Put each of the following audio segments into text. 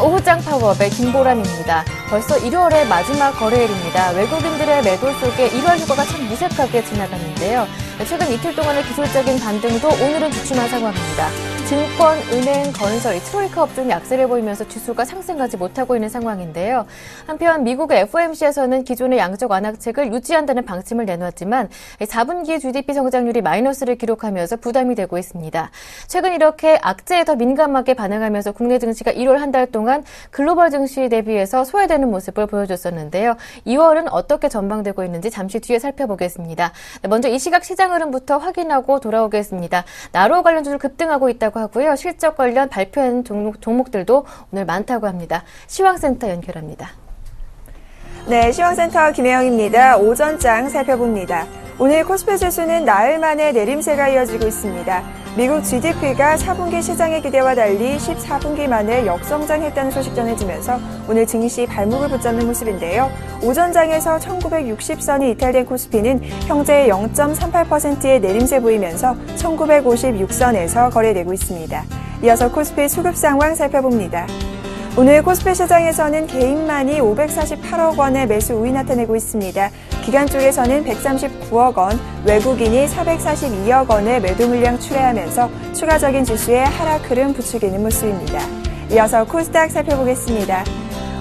안녕하세요. 오후장 파워업의 김보람입니다. 벌써 1월의 마지막 거래일입니다. 외국인들의 매도 속에 1월 휴가가 참 무색하게 지나갔는데요. 최근 이틀 동안의 기술적인 반등도 오늘은 주춤한 상황입니다. 증권, 은행, 건설, 트로이카 업종이 약세를 보이면서 지수가 상승하지 못하고 있는 상황인데요. 한편 미국의 FOMC에서는 기존의 양적 완화책을 유지한다는 방침을 내놓았지만 4분기 GDP 성장률이 마이너스를 기록하면서 부담이 되고 있습니다. 최근 이렇게 악재에 더 민감하게 반응하면서 국내 증시가 1월 한 달 동안 글로벌 증시 대비해서 소외되는 모습을 보여줬었는데요. 2월은 어떻게 전망되고 있는지 잠시 뒤에 살펴보겠습니다. 먼저 이 시각 시장 흐름부터 확인하고 돌아오겠습니다. 나로 관련주를 급등하고 있다고 하고요. 실적 관련 발표한 종목들도 오늘 많다고 합니다. 시황센터 연결합니다. 네, 시황센터 김혜영입니다. 오전장 살펴봅니다. 오늘 코스피 지수는 나흘 만에 내림세가 이어지고 있습니다. 미국 GDP가 4분기 시장의 기대와 달리 14분기 만에 역성장했다는 소식 전해지면서 오늘 증시 발목을 붙잡는 모습인데요. 오전장에서 1960선이 이탈된 코스피는 현재 0.38%의 내림세 보이면서 1956선에서 거래되고 있습니다. 이어서 코스피 수급 상황 살펴봅니다. 오늘 코스피 시장에서는 개인만이 548억 원의 매수 우위 나타내고 있습니다. 기관 쪽에서는 139억 원, 외국인이 442억 원의 매도 물량 출회하면서 추가적인 지수의 하락 흐름 부추기는 모습입니다. 이어서 코스닥 살펴보겠습니다.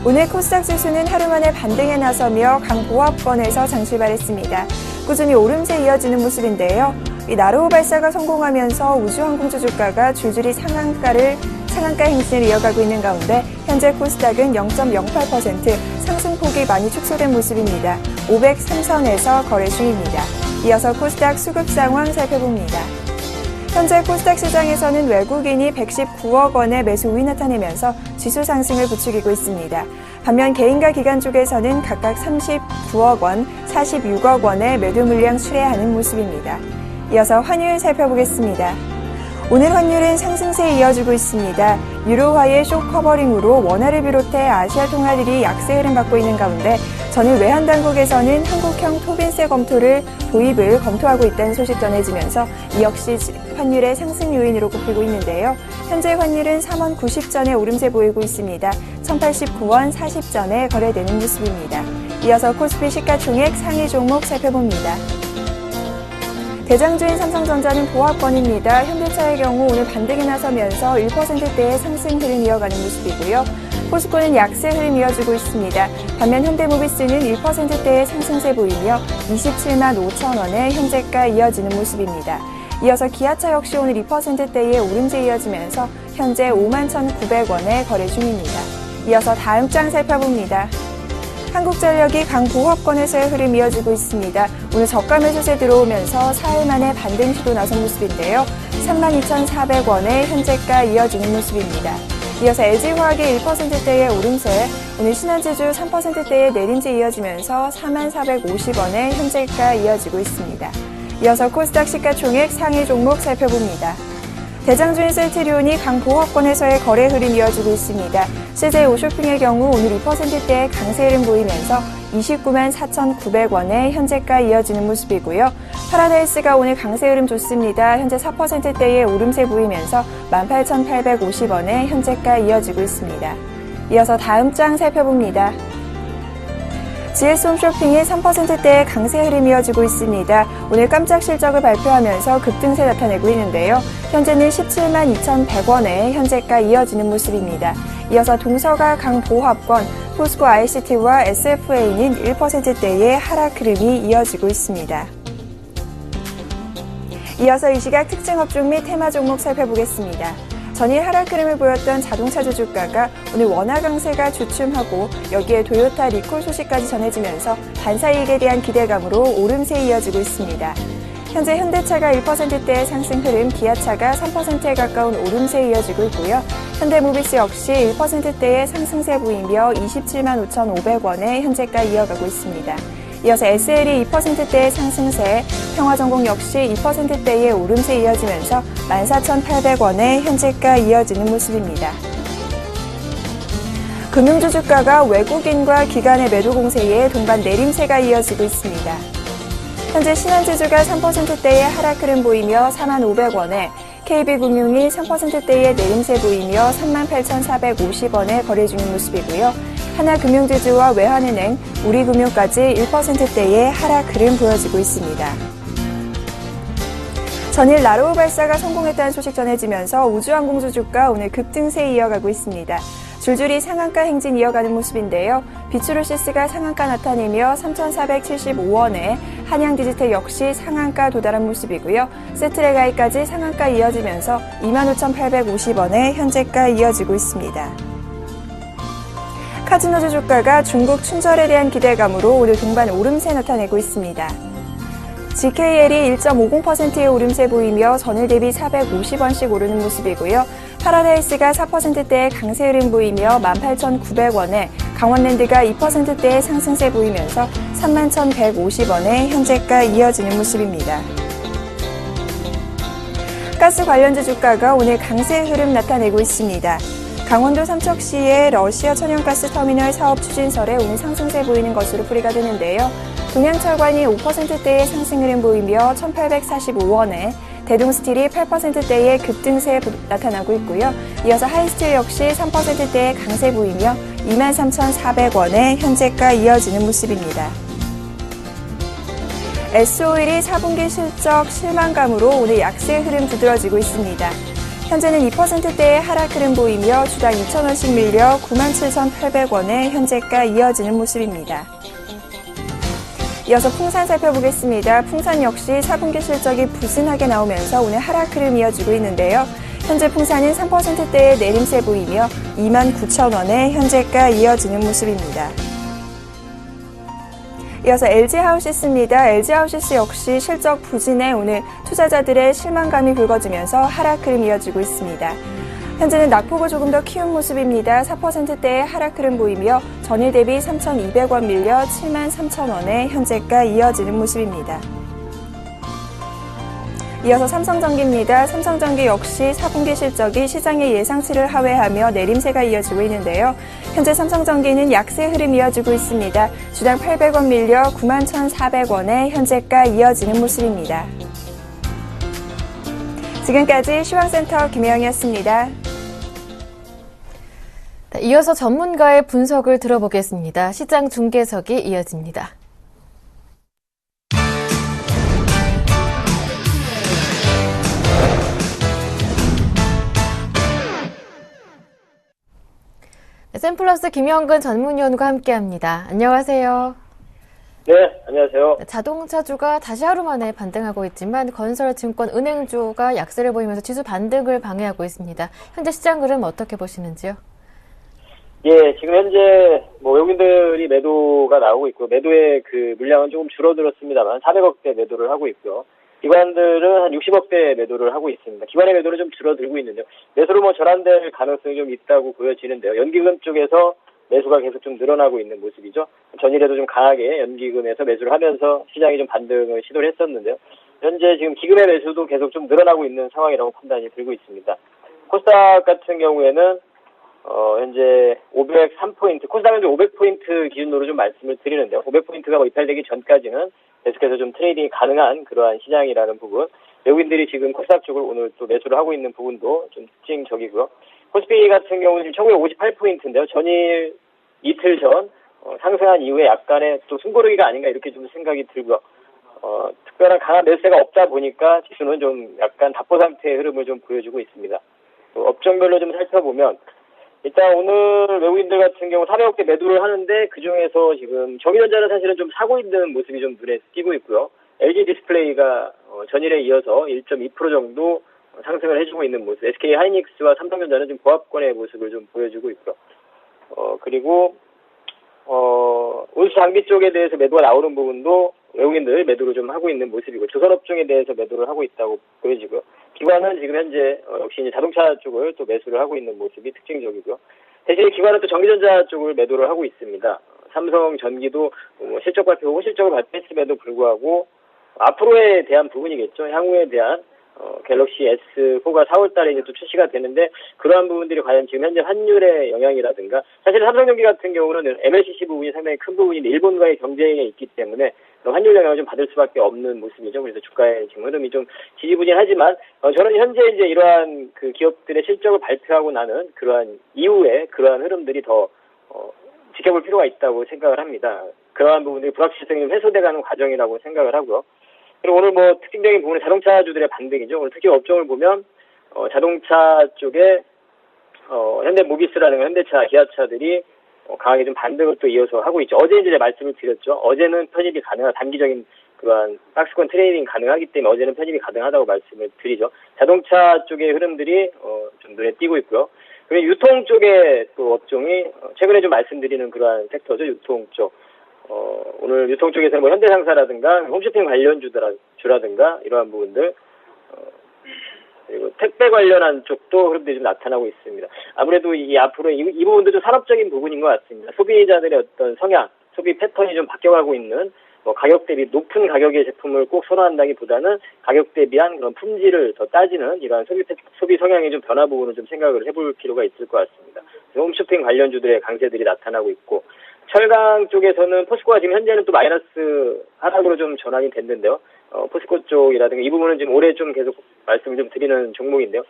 오늘 코스닥 지수는 하루 만에 반등에 나서며 강보합권에서 장출발했습니다. 꾸준히 오름세 이어지는 모습인데요. 이 나르호 발사가 성공하면서 우주항공주 주가가 줄줄이 상한가 행진을 이어가고 있는 가운데 현재 코스닥은 0.08% 상승폭이 많이 축소된 모습입니다. 503선에서 거래 중입니다. 이어서 코스닥 수급 상황 살펴봅니다. 현재 코스닥 시장에서는 외국인이 119억 원의 매수 우위 나타내면서 지수 상승을 부추기고 있습니다. 반면 개인과 기관 쪽에서는 각각 39억 원, 46억 원의 매도 물량 출회하는 모습입니다. 이어서 환율 살펴보겠습니다. 오늘 환율은 상승세에 이어지고 있습니다. 유로화의 쇼 커버링으로 원화를 비롯해 아시아 통화들이 약세 흐름 받고 있는 가운데 전일 외환당국에서는 한국형 토빈세 도입을 검토하고 있다는 소식 전해지면서 이 역시 환율의 상승 요인으로 꼽히고 있는데요. 현재 환율은 3원 90전에 오름세 보이고 있습니다. 1089원 40전에 거래되는 모습입니다. 이어서 코스피 시가총액 상위 종목 살펴봅니다. 대장주인 삼성전자는 보합권입니다. 현대차의 경우 오늘 반등에 나서면서 1%대의 상승 흐름 이어가는 모습이고요. 포스코는 약세 흐름 이어지고 있습니다. 반면 현대모비스는 1%대의 상승세 보이며 27만 5천 원의 현재가 이어지는 모습입니다. 이어서 기아차 역시 오늘 2%대의 오름세 이어지면서 현재 5만 1,900원에 거래 중입니다. 이어서 다음 장 살펴봅니다. 한국전력이 강보합권에서의 흐름 이어지고 있습니다. 오늘 저가 매수세 들어오면서 사흘 만에 반등 시도 나선 모습인데요. 32,400원의 현재가 이어지는 모습입니다. 이어서 LG화학의 1%대의 오름세, 오늘 신한지주 3%대의 내림세 이어지면서 4450원의 현재가 이어지고 있습니다. 이어서 코스닥 시가총액 상위 종목 살펴봅니다. 대장주인 셀트리온이 강보합권에서의 거래 흐름 이어지고 있습니다. CJ 오쇼핑의 경우 오늘 2%대의 강세 흐름 보이면서 29만 4,900원의 현재가 이어지는 모습이고요. 파라다이스가 오늘 강세 흐름 좋습니다. 현재 4%대의 오름세 보이면서 18,850원의 현재가 이어지고 있습니다. 이어서 다음 장 살펴봅니다. GS홈쇼핑이 3%대의 강세 흐름이 이어지고 있습니다. 오늘 깜짝 실적을 발표하면서 급등세 나타내고 있는데요. 현재는 17만 2,100원에 현재가 이어지는 모습입니다. 이어서 동서가 강보합권, 포스코 ICT와 SFA는 1%대의 하락 흐름이 이어지고 있습니다. 이어서 이 시각 특징 업종 및 테마 종목 살펴보겠습니다. 전일 하락 흐름을 보였던 자동차주 주가가 오늘 원화 강세가 주춤하고 여기에 토요타 리콜 소식까지 전해지면서 반사이익에 대한 기대감으로 오름세 이어지고 있습니다. 현재 현대차가 1%대의 상승 흐름, 기아차가 3%에 가까운 오름세 이어지고 있고요. 현대모비스 역시 1%대의 상승세 보이며 27만 5,500원의 현재가 이어가고 있습니다. 이어서 SL이 2%대의 상승세, 평화전공 역시 2%대의 오름세 이어지면서 14,800원의 현재가 이어지는 모습입니다. 금융주 주가가 외국인과 기관의 매도 공세에 동반 내림세가 이어지고 있습니다. 현재 신한지주가 3%대의 하락 흐름 보이며 4만 500원에 KB금융이 3%대의 내림세 보이며 38,450원에 거래 중인 모습이고요. 하나금융지주와 외환은행, 우리금융까지 1%대의 하락 흐름 보여지고 있습니다. 전일 나로우 발사가 성공했다는 소식 전해지면서 우주항공주 주가 오늘 급등세 이어가고 있습니다. 줄줄이 상한가 행진 이어가는 모습인데요. 비추루시스가 상한가 나타내며 3,475원에 한양디지텍 역시 상한가 도달한 모습이고요. 세트레가이까지 상한가 이어지면서 25,850원에 현재가 이어지고 있습니다. 카지노주 주가가 중국 춘절에 대한 기대감으로 오늘 동반 오름세 나타내고 있습니다. GKL이 1.50%의 오름세 보이며 전일 대비 450원씩 오르는 모습이고요. 파라다이스가 4%대의 강세 흐름 보이며 18,900원에 강원랜드가 2%대의 상승세 보이면서 31,150원에 현재가 이어지는 모습입니다. 가스 관련주 주가가 오늘 강세 흐름 나타내고 있습니다. 강원도 삼척시의 러시아 천연가스 터미널 사업 추진설에 오늘 상승세 보이는 것으로 풀이가 되는데요. 동양철관이 5%대의 상승 흐름 보이며 1,845원에 대동스틸이 8%대의 급등세 나타나고 있고요. 이어서 하이스틸 역시 3%대의 강세 보이며 23,400원에 현재가 이어지는 모습입니다. S오일이 4분기 실적 실망감으로 오늘 약세 흐름 두드러지고 있습니다. 현재는 2%대의 하락 흐름 보이며 주당 2,000원씩 밀려 97,800원에 현재가 이어지는 모습입니다. 이어서 풍산 살펴보겠습니다. 풍산 역시 4분기 실적이 부진하게 나오면서 오늘 하락 흐름 이어지고 있는데요. 현재 풍산은 3%대의 내림세 보이며 29,000원에 현재가 이어지는 모습입니다. 이어서 LG하우시스입니다. LG하우시스 역시 실적 부진에 오늘 투자자들의 실망감이 불거지면서 하락 흐름 이어지고 있습니다. 현재는 낙폭을 조금 더 키운 모습입니다. 4%대의 하락 흐름 보이며 전일 대비 3,200원 밀려 73,000원에 현재가 이어지는 모습입니다. 이어서 삼성전기입니다. 삼성전기 역시 4분기 실적이 시장의 예상치를 하회하며 내림세가 이어지고 있는데요. 현재 삼성전기는 약세 흐름 이어지고 있습니다. 주당 800원 밀려 91,400원에 현재가 이어지는 모습입니다. 지금까지 시황센터 김혜영이었습니다. 이어서 전문가의 분석을 들어보겠습니다. 시장 중계석이 이어집니다. 샘플러스 김영근 전문위원과 함께합니다. 안녕하세요. 네, 안녕하세요. 자동차주가 다시 하루 만에 반등하고 있지만 건설증권, 은행주가 약세를 보이면서 지수 반등을 방해하고 있습니다. 현재 시장 흐름 어떻게 보시는지요? 예, 지금 현재 외국인들이 매도가 나오고 있고 매도의 그 물량은 조금 줄어들었습니다만 400억대 매도를 하고 있고요. 기관들은 한 60억대 매도를 하고 있습니다. 기관의 매도는 좀 줄어들고 있는데요. 매수로 전환될 가능성이 좀 있다고 보여지는데요. 연기금 쪽에서 매수가 계속 좀 늘어나고 있는 모습이죠. 전일에도 좀 강하게 연기금에서 매수를 하면서 시장이 좀 반등을 시도를 했었는데요. 현재 지금 기금의 매수도 계속 좀 늘어나고 있는 상황이라고 판단이 들고 있습니다. 코스닥 같은 경우에는 현재 503포인트, 코스닥 현재 500포인트 기준으로 좀 말씀을 드리는데요. 500포인트가 이탈되기 전까지는 계속해서 좀 트레이딩이 가능한 그러한 시장이라는 부분. 외국인들이 지금 코스닥 쪽을 오늘 또 매수를 하고 있는 부분도 좀 특징적이고요. 코스피 같은 경우는 1958포인트인데요. 전일 이틀 전 상승한 이후에 약간의 또 숨고르기가 아닌가 이렇게 좀 생각이 들고요. 특별한 강한 매수세가 없다 보니까 지수는 좀 약간 답보 상태의 흐름을 좀 보여주고 있습니다. 또 업종별로 좀 살펴보면 일단 오늘 외국인들 같은 경우 400억대 매도를 하는데 그중에서 지금 정유전자는 사실은 좀 사고 있는 모습이 좀 눈에 띄고 있고요. LG 디스플레이가 전일에 이어서 1.2% 정도 상승을 해주고 있는 모습. SK 하이닉스와 삼성전자는 좀 보합권의 모습을 좀 보여주고 있고요. 그리고 운수 장비 쪽에 대해서 매도가 나오는 부분도 외국인들 매도를 좀 하고 있는 모습이고 조선업종에 대해서 매도를 하고 있다고 보여지고요. 기관은 지금 현재 역시 이제 자동차 쪽을 또 매수를 하고 있는 모습이 특징적이고요. 대신에 기관은 또 전기전자 쪽을 매도를 하고 있습니다. 삼성전기도 실적 발표, 실적을 발표했음에도 불구하고 앞으로에 대한 부분이겠죠. 향후에 대한 갤럭시 S4가 4월 달에 이제 또 출시가 되는데 그러한 부분들이 과연 지금 현재 환율의 영향이라든가 사실 삼성전기 같은 경우는 MLCC 부분이 상당히 큰 부분인데 일본과의 경쟁에 있기 때문에 환율 영향을 좀 받을 수밖에 없는 모습이죠. 그래서 주가의 지금 흐름이 좀 지지부진하지만 저는 현재 이제 이러한 그 기업들의 실적을 발표하고 나는 그러한 이후에 그러한 흐름들이 더 지켜볼 필요가 있다고 생각을 합니다. 그러한 부분들이 불확실성이 좀 해소돼가는 과정이라고 생각을 하고요. 그리고 오늘 뭐 특징적인 부분은 자동차주들의 반등이죠. 오늘 특히 업종을 보면 자동차 쪽에 현대모비스라는 현대차, 기아차들이 강하게 좀 반등을 또 이어서 하고 있죠. 어제 이제 말씀을 드렸죠. 어제는 편입이 단기적인 그러한 박스권 트레이딩 가능하기 때문에 어제는 편입이 가능하다고 말씀을 드리죠. 자동차 쪽의 흐름들이 좀 눈에 띄고 있고요. 그리고 유통 쪽의 또 업종이 최근에 좀 말씀드리는 그러한 섹터죠. 유통 쪽. 오늘 유통 쪽에서는 뭐 현대상사라든가 홈쇼핑 관련주라든가 이러한 부분들 그리고 택배 관련한 쪽도 흐름들이 좀 나타나고 있습니다. 아무래도 이 앞으로 이 부분도 좀 산업적인 부분인 것 같습니다. 소비자들의 어떤 성향, 소비 패턴이 좀 바뀌어가고 있는 가격 대비 높은 가격의 제품을 꼭 선호한다기보다는 가격 대비한 그런 품질을 더 따지는 이러한 소비 성향의 좀 변화 부분을 좀 생각을 해볼 필요가 있을 것 같습니다. 홈쇼핑 관련주들의 강세들이 나타나고 있고 철강 쪽에서는 포스코가 지금 현재는 또 마이너스 하락으로 좀 전환이 됐는데요. 포스코 쪽이라든가 이 부분은 지금 올해 좀 계속 말씀을 좀 드리는 종목인데요.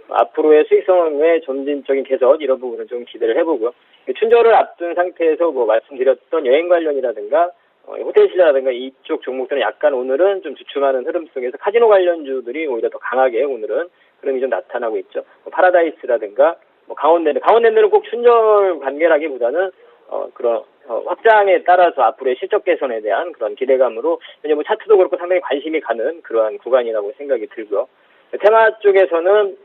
앞으로의 수익성의 점진적인 개선 이런 부분은 좀 기대를 해보고요. 춘절을 앞둔 상태에서 뭐 말씀드렸던 여행 관련이라든가 호텔시라든가 이쪽 종목들은 약간 오늘은 좀 주춤하는 흐름 속에서 카지노 관련주들이 오히려 더 강하게 오늘은 흐름이 좀 나타나고 있죠. 파라다이스라든가 강원랜드는 꼭 춘절 관계라기보다는 그런 확장에 따라서 앞으로의 실적 개선에 대한 그런 기대감으로 현재 뭐 차트도 그렇고 상당히 관심이 가는 그러한 구간이라고 생각이 들고요. 테마 쪽에서는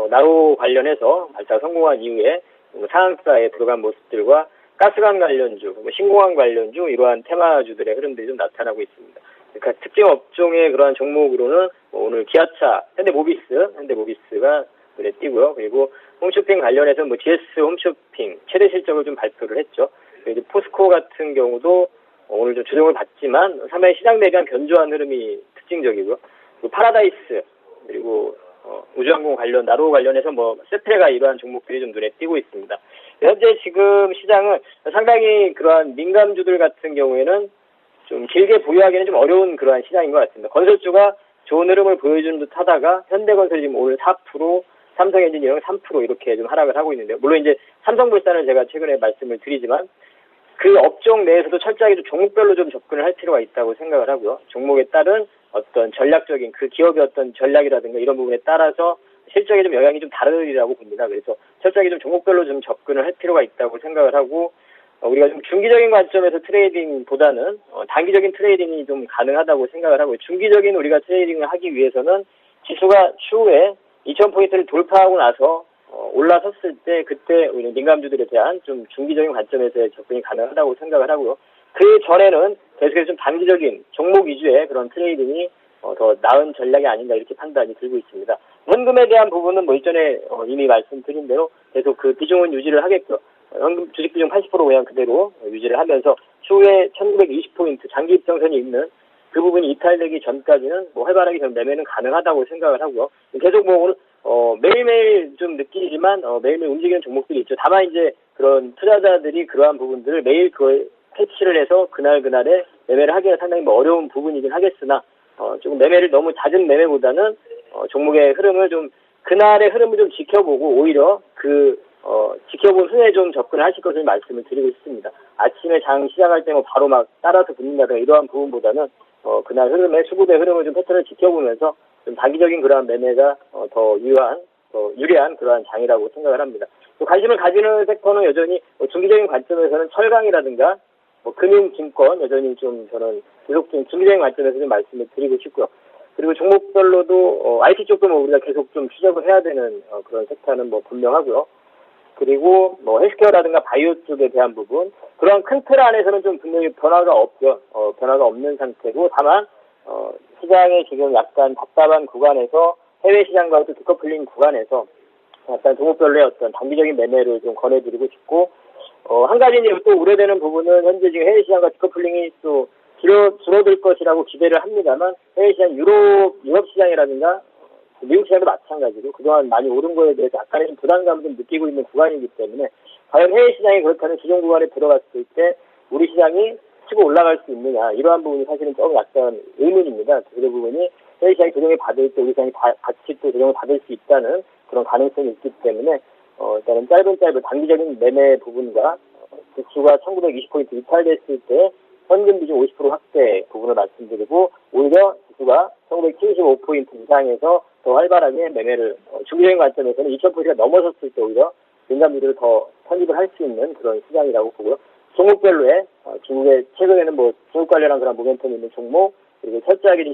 나로 관련해서 발사 성공한 이후에 상한가에 들어간 모습들과 가스관 관련주, 신공항 관련주 이러한 테마주들의 흐름들이 좀 나타나고 있습니다. 그러니까 특정 업종의 그러한 종목으로는 오늘 기아차, 현대모비스가 눈에 띄고요. 그리고 홈쇼핑 관련해서 GS 홈쇼핑 최대 실적을 좀 발표를 했죠. 그리고 포스코 같은 경우도 오늘 좀 조정을 받지만 상당히 시장 대비한 견조한 흐름이 특징적이고요. 그리고 파라다이스 그리고 우주항공 관련 나로 관련해서 세트레가 이러한 종목들이 좀 눈에 띄고 있습니다. 현재 지금 시장은 상당히 그러한 민감주들 같은 경우에는 좀 길게 보유하기는 좀 어려운 그러한 시장인 것 같습니다. 건설주가 좋은 흐름을 보여주는 듯 하다가 현대건설이 지금 오늘 4%, 삼성엔지니어링 3% 이렇게 좀 하락을 하고 있는데요. 물론 이제 삼성물산을 제가 최근에 말씀을 드리지만 그 업종 내에서도 철저하게 좀 종목별로 좀 접근을 할 필요가 있다고 생각을 하고요. 종목에 따른 어떤 전략적인 그 기업의 어떤 전략이라든가 이런 부분에 따라서 실적에 좀 영향이 좀 다르리라고 봅니다. 그래서 철저하게 좀 종목별로 좀 접근을 할 필요가 있다고 생각을 하고 우리가 좀 중기적인 관점에서 트레이딩보다는 단기적인 트레이딩이 좀 가능하다고 생각을 하고 중기적인 우리가 트레이딩을 하기 위해서는 지수가 추후에 2000포인트를 돌파하고 나서 올라섰을 때 그때 우리 민감주들에 대한 좀 중기적인 관점에서의 접근이 가능하다고 생각을 하고요. 그 전에는 계속해서 좀 단기적인 종목 위주의 그런 트레이딩이 더 나은 전략이 아닌가 이렇게 판단이 들고 있습니다. 현금에 대한 부분은 이전에 이미 말씀드린 대로 계속 그 비중은 유지를 하겠고요. 현금 주식 비중 80% 그냥 그대로 유지를 하면서 추후에 1920포인트 장기 입장선이 있는 그 부분이 이탈되기 전까지는 활발하게 전 매매는 가능하다고 생각을 하고요. 계속 매일매일 좀 느끼지만 매일매일 움직이는 종목들이 있죠. 다만 이제 그런 투자자들이 그러한 부분들을 매일 캐치를 해서 그날에 매매를 하기가 상당히 어려운 부분이긴 하겠으나 조금 매매를 너무 잦은 매매보다는 종목의 흐름을 좀 그날의 흐름을 좀 지켜보고 오히려 지켜본 후에 좀 접근을 하실 것을 말씀을 드리고 싶습니다. 아침에 장 시작할 때 바로 따라서 붙는다든가 이러한 부분보다는 그날 흐름의 수급의 흐름을 좀 패턴을 지켜보면서 좀 단기적인 그러한 매매가 더 유리한 그러한 장이라고 생각을 합니다. 또 관심을 가지는 섹터는 여전히 중기적인 관점에서는 철강이라든가 금융, 증권 여전히 좀 저는 계속 좀 중기적인 관점에서 좀 말씀을 드리고 싶고요. 그리고 종목별로도 IT 쪽도 우리가 계속 좀 추적을 해야 되는 그런 섹터는 분명하고요. 그리고 헬스케어라든가 바이오 쪽에 대한 부분 그런 큰 틀 안에서는 좀 분명히 변화가 없죠. 변화가 없는 상태고 다만 시장에 지금 약간 답답한 구간에서 해외 시장과 또 디커플링 구간에서 약간 종목별로의 어떤 단기적인 매매를 좀 권해드리고 싶고 한 가지 이제 또 우려되는 부분은 현재 지금 해외 시장과 디커플링이 또 줄어들 것이라고 기대를 합니다만 해외 시장 유럽 시장이라든가 미국 시장도 마찬가지로 그동안 많이 오른 거에 대해서 약간의 부담감을 좀 느끼고 있는 구간이기 때문에 과연 해외 시장이 그렇다는 기존 구간에 들어갔을 때 우리 시장이 치고 올라갈 수 있느냐 이러한 부분이 사실은 조금 약간 의문입니다. 그 부분이 해외 시장이 조정을 받을 때 우리 시장이 같이 또 조정을 받을 수 있다는 그런 가능성이 있기 때문에 일단은 짧은 단기적인 매매 부분과 지수가 1920포인트 이탈됐을 때 현금 비중 50% 확대 부분을 말씀드리고 오히려 지수가 1975포인트 이상에서 더 활발하게 매매를 중기적인 관점에서는 2000포인트가 넘어섰을 때 오히려 민감률을 더 편입을 할 수 있는 그런 시장이라고 보고요. 종목별로의 중국의 최근에는 중국 관련한 그런 모멘텀이 있는 종목 그리고 철저하게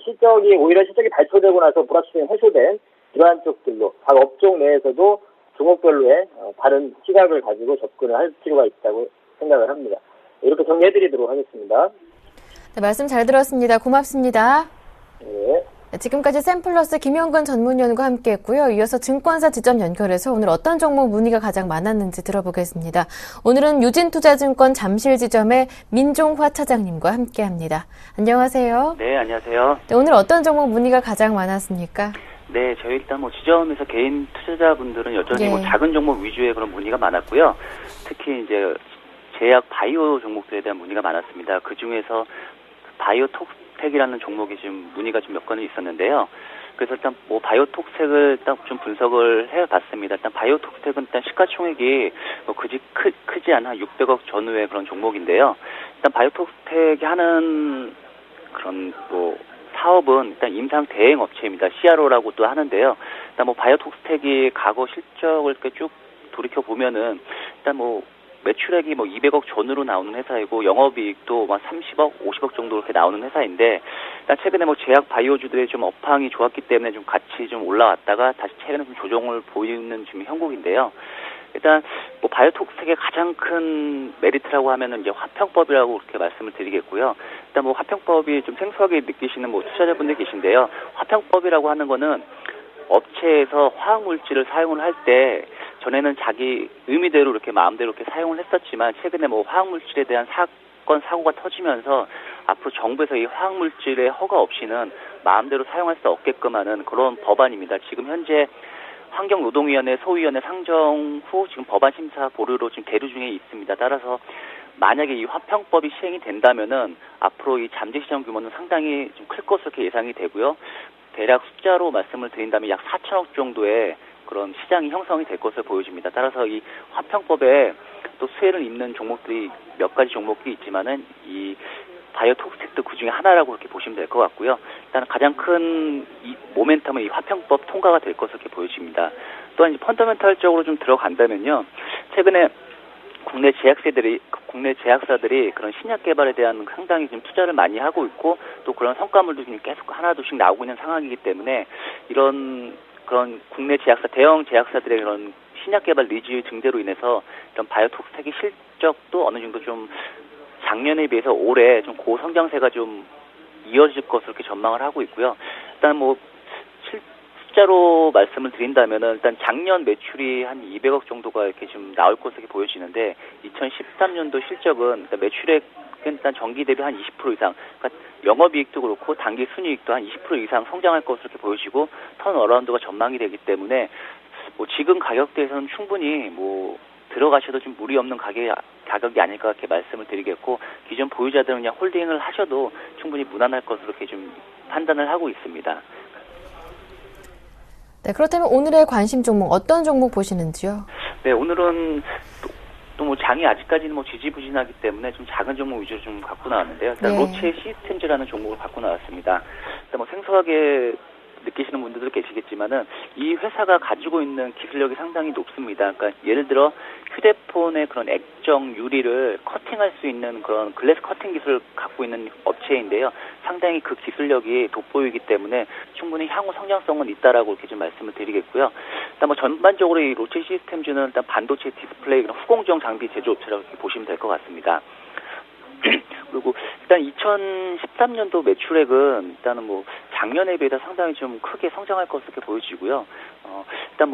오히려 실적이 발표되고 나서 불확실성이 해소된 이러한 쪽들로 각 업종 내에서도 종목별로의 다른 시각을 가지고 접근을 할 필요가 있다고 생각을 합니다. 이렇게 정리해드리도록 하겠습니다. 네, 말씀 잘 들었습니다. 고맙습니다. 네. 지금까지 샘플러스 김영근 전문위원과 함께했고요. 이어서 증권사 직접 연결해서 오늘 어떤 종목 문의가 가장 많았는지 들어보겠습니다. 오늘은 유진투자증권 잠실지점의 민종화 차장님과 함께합니다. 안녕하세요. 네, 안녕하세요. 네, 오늘 어떤 종목 문의가 가장 많았습니까? 네, 저희 일단 지점에서 개인 투자자분들은 여전히 네. 작은 종목 위주의 그런 문의가 많았고요. 특히 이제 제약 바이오 종목들에 대한 문의가 많았습니다. 그 중에서 바이오톡텍이라는 종목이 지금 문의가 좀 몇 건이 있었는데요. 그래서 일단 바이오톡텍을 일단 좀 분석을 해봤습니다. 일단 바이오톡텍은 일단 시가총액이 그지 크지 않아 600억 전후의 그런 종목인데요. 일단 바이오톡텍이 하는 그런 사업은 일단 임상 대행 업체입니다. CRO라고 또 하는데요. 일단 바이오톡텍이 과거 실적을 이렇게 쭉 돌이켜 보면은 일단 매출액이 200억 전후로 나오는 회사이고 영업이익도 30억, 50억 정도 이렇게 나오는 회사인데 일단 최근에 제약 바이오주들의 좀 업황이 좋았기 때문에 좀 같이 좀 올라왔다가 다시 최근에 좀 조정을 보이는 지금 형국인데요. 일단 바이오톡텍의 가장 큰 메리트라고 하면은 이제 화평법이라고 그렇게 말씀을 드리겠고요. 일단 화평법이 좀 생소하게 느끼시는 투자자분들 계신데요. 화평법이라고 하는 거는 업체에서 화학물질을 사용을 할 때 전에는 자기 의미대로 이렇게 마음대로 이렇게 사용을 했었지만 최근에 화학물질에 대한 사건 사고가 터지면서 앞으로 정부에서 이 화학물질의 허가 없이는 마음대로 사용할 수 없게끔 하는 그런 법안입니다. 지금 현재 환경노동위원회 소위원회 상정 후 지금 법안 심사 보류로 지금 계류 중에 있습니다. 따라서 만약에 이 화평법이 시행이 된다면은 앞으로 이 잠재 시장 규모는 상당히 좀 클 것으로 이렇게 예상이 되고요. 대략 숫자로 말씀을 드린다면 약 4천억 정도의 그런 시장이 형성이 될 것으로 보여집니다. 따라서 이 화평법에 또 수혜를 입는 종목들이 몇 가지 종목이 있지만은 이 바이오톡텍도 그 중에 하나라고 그렇게 보시면 될 것 같고요. 일단 가장 큰 이 모멘텀은 이 화평법 통과가 될 것으로 이렇게 보여집니다. 또한 이제 펀더멘탈적으로 좀 들어간다면요. 최근에 국내 제약사들이 그런 신약 개발에 대한 상당히 지금 투자를 많이 하고 있고 또 그런 성과물도 지금 계속 하나둘씩 나오고 있는 상황이기 때문에 이런 그런 국내 제약사, 대형 제약사들의 그런 신약 개발 니즈 증대로 인해서 이런 바이오톡텍의 실적도 어느 정도 좀 작년에 비해서 올해 좀 고성장세가 좀 이어질 것으로 이렇게 전망을 하고 있고요. 일단 숫자로 말씀을 드린다면은 일단 작년 매출이 한 200억 정도가 이렇게 좀 나올 것으로 이렇게 보여지는데 2013년도 실적은 일단 매출액 일단 전기 대비 한 20% 이상, 그러니까 영업이익도 그렇고 단기 순이익도 한 20% 이상 성장할 것으로 이렇게 보여지고 턴어라운드가 전망이 되기 때문에 지금 가격대에서는 충분히 들어가셔도 좀 무리 없는 가격이 아닐까 이렇게 말씀을 드리겠고 기존 보유자들은 그냥 홀딩을 하셔도 충분히 무난할 것으로 이렇게 좀 판단을 하고 있습니다. 네, 그렇다면 오늘의 관심 종목 어떤 종목 보시는지요? 네, 오늘은 또 장이 아직까지는 지지부진하기 때문에 좀 작은 종목 위주로 좀 갖고 나왔는데요. 일단 네. 로체 시스템즈라는 종목을 갖고 나왔습니다. 일단 생소하게 느끼시는 분들도 계시겠지만은 이 회사가 가지고 있는 기술력이 상당히 높습니다. 그러니까 예를 들어 휴대폰의 그런 액정 유리를 커팅할 수 있는 그런 글래스 커팅 기술을 갖고 있는 업체인데요. 상당히 그 기술력이 돋보이기 때문에 충분히 향후 성장성은 있다라고 이렇게 좀 말씀을 드리겠고요. 일단 전반적으로 이 로체 시스템즈는 일단 반도체 디스플레이 후공정 장비 제조업체라고 이렇게 보시면 될 것 같습니다. 그리고 일단 2013년도 매출액은 일단은 작년에 비해서 상당히 좀 크게 성장할 것으로 이렇게 보여지고요. 일단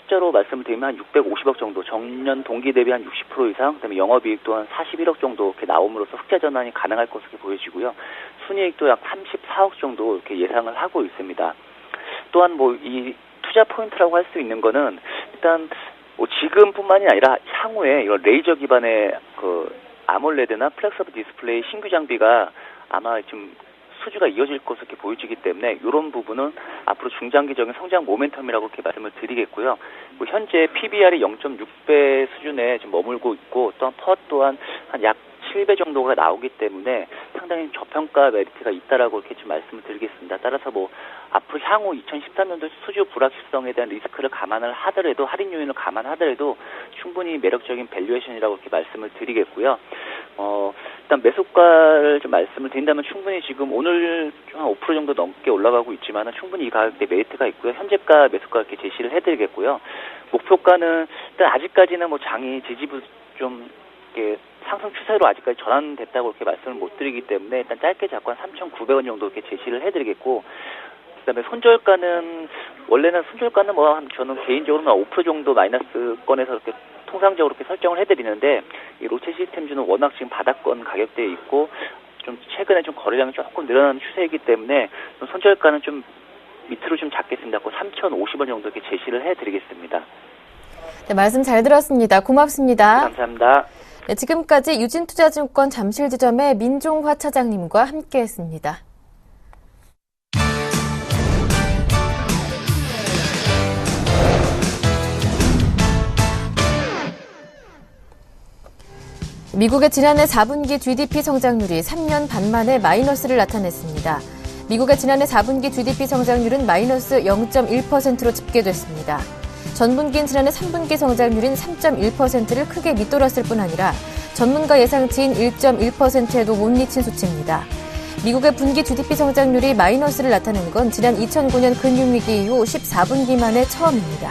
숫자로 말씀을 드리면 한 650억 정도, 전년 동기 대비 한 60% 이상, 그다음에 영업이익 또한 41억 정도 이렇게 나옴으로써 흑자 전환이 가능할 것으로 이렇게 보여지고요. 순이익도 약 34억 정도 이렇게 예상을 하고 있습니다. 또한 뭐 이 투자 포인트라고 할 수 있는 거는 일단 뭐 지금뿐만이 아니라 향후에 이런 레이저 기반의 그 아몰레드나 플렉서블 디스플레이 신규 장비가 아마 좀 수주가 이어질 것으로 이렇게 보여지기 때문에 이런 부분은 앞으로 중장기적인 성장 모멘텀이라고 이렇게 말씀을 드리겠고요. 뭐 현재 PBR이 0.6배 수준에 좀 머물고 있고 또한 퍼 또한 한 약 7배 정도가 나오기 때문에 상당히 저평가 메리트가 있다라고 이렇게 좀 말씀을 드리겠습니다. 따라서 뭐 앞으로 향후 2013년도 수주 불확실성에 대한 리스크를 감안을 하더라도 할인 요인을 감안하더라도 충분히 매력적인 밸류에이션이라고 이렇게 말씀을 드리겠고요. 일단 매수가를 좀 말씀을 드린다면 충분히 지금 오늘 한 5% 정도 넘게 올라가고 있지만 충분히 이 가격대 메리트가 있고요. 현재가 매수가 이렇게 제시를 해드리겠고요. 목표가는 일단 아직까지는 뭐 장이 지지부 좀 이렇게 상승 추세로 아직까지 전환됐다고 이렇게 말씀을 못 드리기 때문에 일단 짧게 잡고 한 3,900원 정도 이렇게 제시를 해드리겠고, 그다음에 손절가는 원래는 손절가는 뭐 한 저는 개인적으로는 5% 정도 마이너스권에서 이렇게 통상적으로 이렇게 설정을 해드리는데 이 롯데 시스템주는 워낙 지금 바닥권 가격대에 있고 좀 최근에 좀 거래량이 조금 늘어나는 추세이기 때문에 손절가는 좀 밑으로 좀 잡겠습니다. 3,050원 정도 이렇게 제시를 해드리겠습니다. 네, 말씀 잘 들었습니다. 고맙습니다. 네, 감사합니다. 네, 지금까지 유진투자증권 잠실지점의 민종화 차장님과 함께했습니다. 미국의 지난해 4분기 GDP 성장률이 3년 반 만에 마이너스를 나타냈습니다. 미국의 지난해 4분기 GDP 성장률은 마이너스 0.1%로 집계됐습니다. 전분기인 지난해 3분기 성장률인 3.1%를 크게 밑돌았을 뿐 아니라 전문가 예상치인 1.1%에도 못 미친 수치입니다. 미국의 분기 GDP 성장률이 마이너스를 나타낸 건 지난 2009년 금융위기 이후 14분기 만에 처음입니다.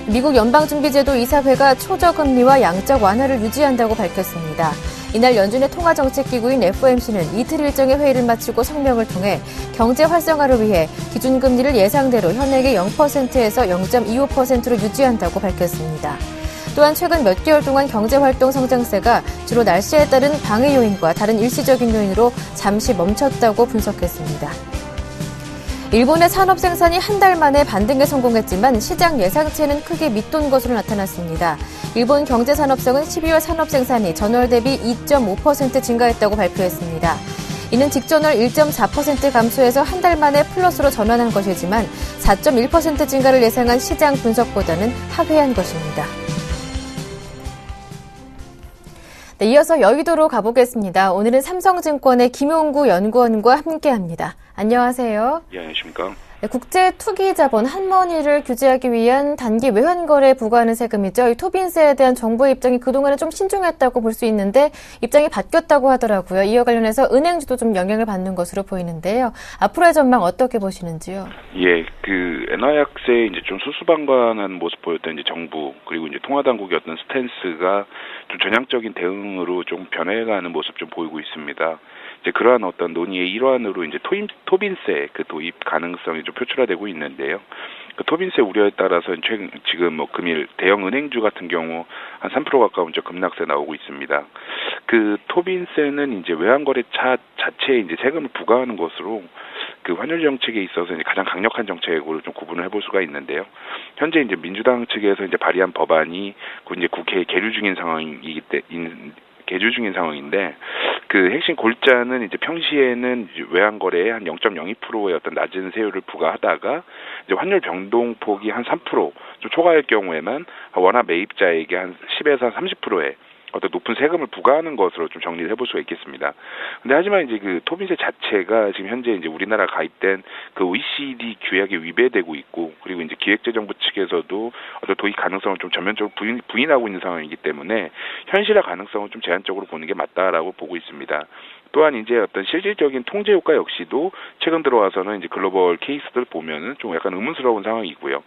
미국 연방준비제도 이사회가 초저금리와 양적 완화를 유지한다고 밝혔습니다. 이날 연준의 통화정책기구인 FOMC는 이틀 일정의 회의를 마치고 성명을 통해 경제 활성화를 위해 기준금리를 예상대로 현행의 0%에서 0.25%로 유지한다고 밝혔습니다. 또한 최근 몇 개월 동안 경제활동 성장세가 주로 날씨에 따른 방해 요인과 다른 일시적인 요인으로 잠시 멈췄다고 분석했습니다. 일본의 산업 생산이 한 달 만에 반등에 성공했지만 시장 예상치에는 크게 밑돈 것으로 나타났습니다. 일본 경제산업성은 12월 산업 생산이 전월 대비 2.5% 증가했다고 발표했습니다. 이는 직전월 1.4% 감소해서 한 달 만에 플러스로 전환한 것이지만 4.1% 증가를 예상한 시장 분석보다는 하회한 것입니다. 네, 이어서 여의도로 가보겠습니다. 오늘은 삼성증권의 김용구 연구원과 함께합니다. 안녕하세요. 예, 안녕하십니까. 네, 국제투기자본 한머니를 규제하기 위한 단기 외환거래에 부과하는 세금이죠. 이 토빈세에 대한 정부의 입장이 그동안은 좀 신중했다고 볼 수 있는데 입장이 바뀌었다고 하더라고요. 이와 관련해서 은행주도 좀 영향을 받는 것으로 보이는데요. 앞으로의 전망 어떻게 보시는지요? 예, 엔화 약세에 이제 좀 수수방관한 모습 보였던 이제 정부 그리고 이제 통화당국의 어떤 스탠스가 좀 전향적인 대응으로 좀 변해가는 모습 좀 보이고 있습니다. 이제 그러한 어떤 논의의 일환으로 이제 토빈세 그 도입 가능성이 좀 표출화되고 있는데요. 그 토빈세 우려에 따라서 지금 뭐 금일 대형 은행주 같은 경우 한 3% 가까운 급락세 나오고 있습니다. 그 토빈세는 이제 외환거래 자체에 이제 세금을 부과하는 것으로 그 환율 정책에 있어서 이제 가장 강력한 정책으로 좀 구분을 해볼 수가 있는데요. 현재 이제 민주당 측에서 이제 발의한 법안이 이제 국회에 계류 중인 상황인데 그 핵심 골자는 이제 평시에는 외환거래에 한 0.02%의 어떤 낮은 세율을 부과하다가 이제 환율 변동폭이 한 3% 좀 초과할 경우에만 원화 매입자에게 한 10에서 30%의 어떤 높은 세금을 부과하는 것으로 좀 정리를 해볼 수가 있겠습니다. 근데 하지만 이제 그 토빈세 자체가 지금 현재 이제 우리나라 가입된 그 OECD 규약에 위배되고 있고 그리고 이제 기획재정부 측에서도 어떤 도입 가능성을 좀 전면적으로 부인하고 있는 상황이기 때문에 현실화 가능성은 좀 제한적으로 보는 게 맞다라고 보고 있습니다. 또한 이제 어떤 실질적인 통제 효과 역시도 최근 들어와서는 이제 글로벌 케이스들 보면은 좀 약간 의문스러운 상황이고요.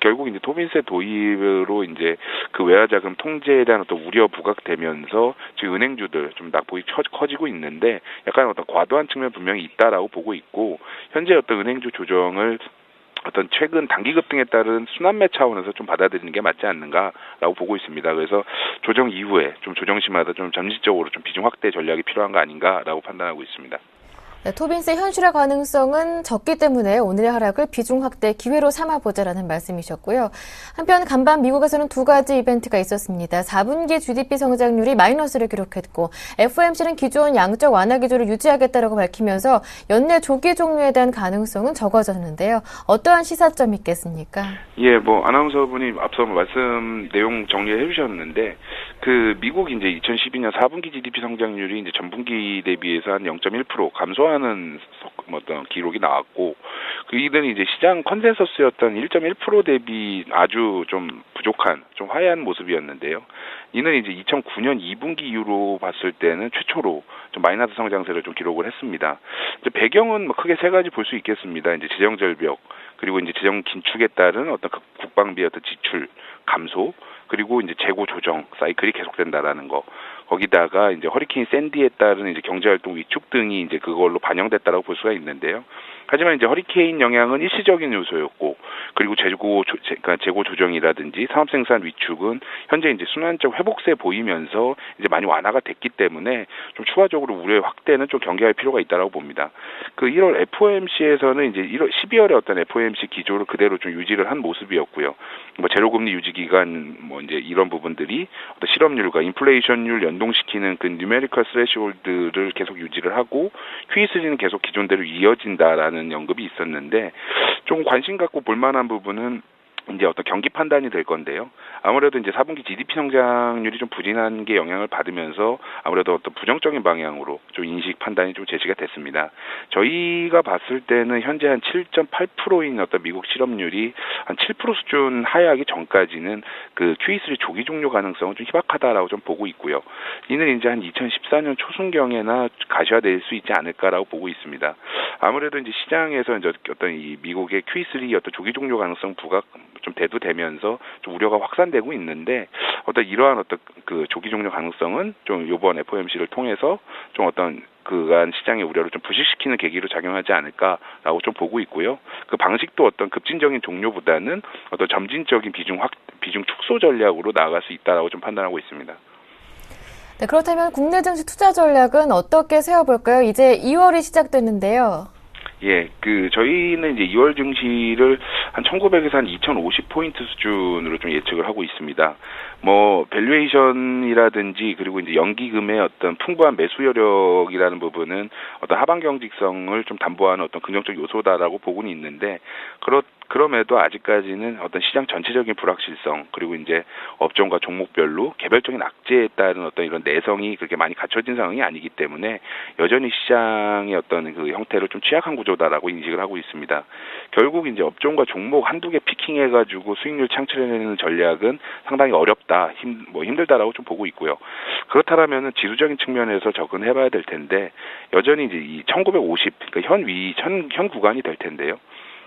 결국 이제 토빈세 도입으로 이제 그 외화자금 통제에 대한 어떤 우려 부각되면서 지금 은행주들 좀 낙폭이 커지고 있는데 약간 어떤 과도한 측면 분명히 있다라고 보고 있고 현재 어떤 은행주 조정을 어떤 최근 단기 급등에 따른 순환매 차원에서 좀 받아들이는 게 맞지 않는가라고 보고 있습니다. 그래서 조정 이후에 좀 조정 시마다 좀 잠시적으로 좀 비중 확대 전략이 필요한 거 아닌가라고 판단하고 있습니다. 네, 토빈스의 현실화 가능성은 적기 때문에 오늘의 하락을 비중 확대 기회로 삼아보자라는 말씀이셨고요. 한편 간밤 미국에서는 두 가지 이벤트가 있었습니다. 4분기 GDP 성장률이 마이너스를 기록했고 FOMC는 기존 양적 완화 기조를 유지하겠다라고 밝히면서 연내 조기 종료에 대한 가능성은 적어졌는데요. 어떠한 시사점이 있겠습니까? 예, 아나운서분이 앞서 말씀 내용 정리해 주셨는데, 미국 이제 2012년 4분기 GDP 성장률이 이제 전분기 대비해서 한 0.1% 감소하는 어떤 기록이 나왔고, 이들은 이제 시장 컨센서스였던 1.1% 대비 아주 좀 부족한, 좀 하향 모습이었는데요. 이는 이제 2009년 2분기 이후로 봤을 때는 최초로 좀 마이너스 성장세를 좀 기록을 했습니다. 이제 배경은 크게 세 가지 볼 수 있겠습니다. 이제 재정 절벽, 그리고 이제 재정 긴축에 따른 어떤 국방비 어떤 지출 감소, 그리고 이제 재고 조정 사이클이 계속된다라는 거. 거기다가 이제 허리케인 샌디에 따른 이제 경제활동 위축 등이 이제 그걸로 반영됐다라고 볼 수가 있는데요. 하지만 이제 허리케인 영향은 일시적인 요소였고, 그리고 재고 조정이라든지 산업 생산 위축은 현재 이제 순환적 회복세 보이면서 이제 많이 완화가 됐기 때문에 좀 추가적으로 우려의 확대는 좀 경계할 필요가 있다라고 봅니다. 1월 FOMC에서는 이제 12월에 어떤 FOMC 기조를 그대로 좀 유지를 한 모습이었고요. 제로금리 유지 기간 이제 이런 부분들이 어떤 실업률과 인플레이션율 연동시키는 그 뉴메리컬 스레시홀드를 계속 유지를 하고 QE3는 계속 기존대로 이어진다라는 언급이 있었는데, 좀 관심 갖고 볼 만한 부분은 이제 어떤 경기 판단이 될 건데요. 아무래도 이제 4분기 GDP 성장률이 좀 부진한 게 영향을 받으면서 아무래도 어떤 부정적인 방향으로 좀 인식 판단이 좀 제시가 됐습니다. 저희가 봤을 때는 현재 한 7.8%인 어떤 미국 실업률이 한 7% 수준 하락이 전까지는 QE3 조기 종료 가능성은 좀 희박하다라고 좀 보고 있고요. 이는 이제 한 2014년 초순경에나 가셔야될 수 있지 않을까라고 보고 있습니다. 아무래도 이제 시장에서 이제 어떤 이 미국의 QE3 어떤 조기 종료 가능성 부각 좀 대두되면서 좀 우려가 확산되고 있는데, 어떤 이러한 어떤 조기 종료 가능성은 좀 이번 FOMC를 통해서 좀 어떤 그간 시장의 우려를 좀 부식시키는 계기로 작용하지 않을까라고 좀 보고 있고요. 그 방식도 어떤 급진적인 종료보다는 어떤 점진적인 비중 축소 전략으로 나아갈 수 있다라고 좀 판단하고 있습니다. 네, 그렇다면 국내 증시 투자 전략은 어떻게 세워볼까요? 이제 2월이 시작됐는데요. 예, 저희는 이제 2월 증시를 한 1900에서 한 2050포인트 수준으로 좀 예측을 하고 있습니다. 밸류에이션이라든지 그리고 이제 연기금의 어떤 풍부한 매수 여력이라는 부분은 어떤 하방 경직성을 좀 담보하는 어떤 긍정적 요소다라고 보고는 있는데, 그럼에도 아직까지는 어떤 시장 전체적인 불확실성, 그리고 이제 업종과 종목별로 개별적인 악재에 따른 어떤 이런 내성이 그렇게 많이 갖춰진 상황이 아니기 때문에 여전히 시장의 어떤 그 형태를 좀 취약한 구조다라고 인식을 하고 있습니다. 결국 이제 업종과 종목 한두 개 피킹해가지고 수익률 창출해내는 전략은 상당히 어렵다, 힘들다라고 좀 보고 있고요. 그렇다면은 지수적인 측면에서 접근해봐야 될 텐데, 여전히 이제 이 1950, 그러니까 현 구간이 될 텐데요.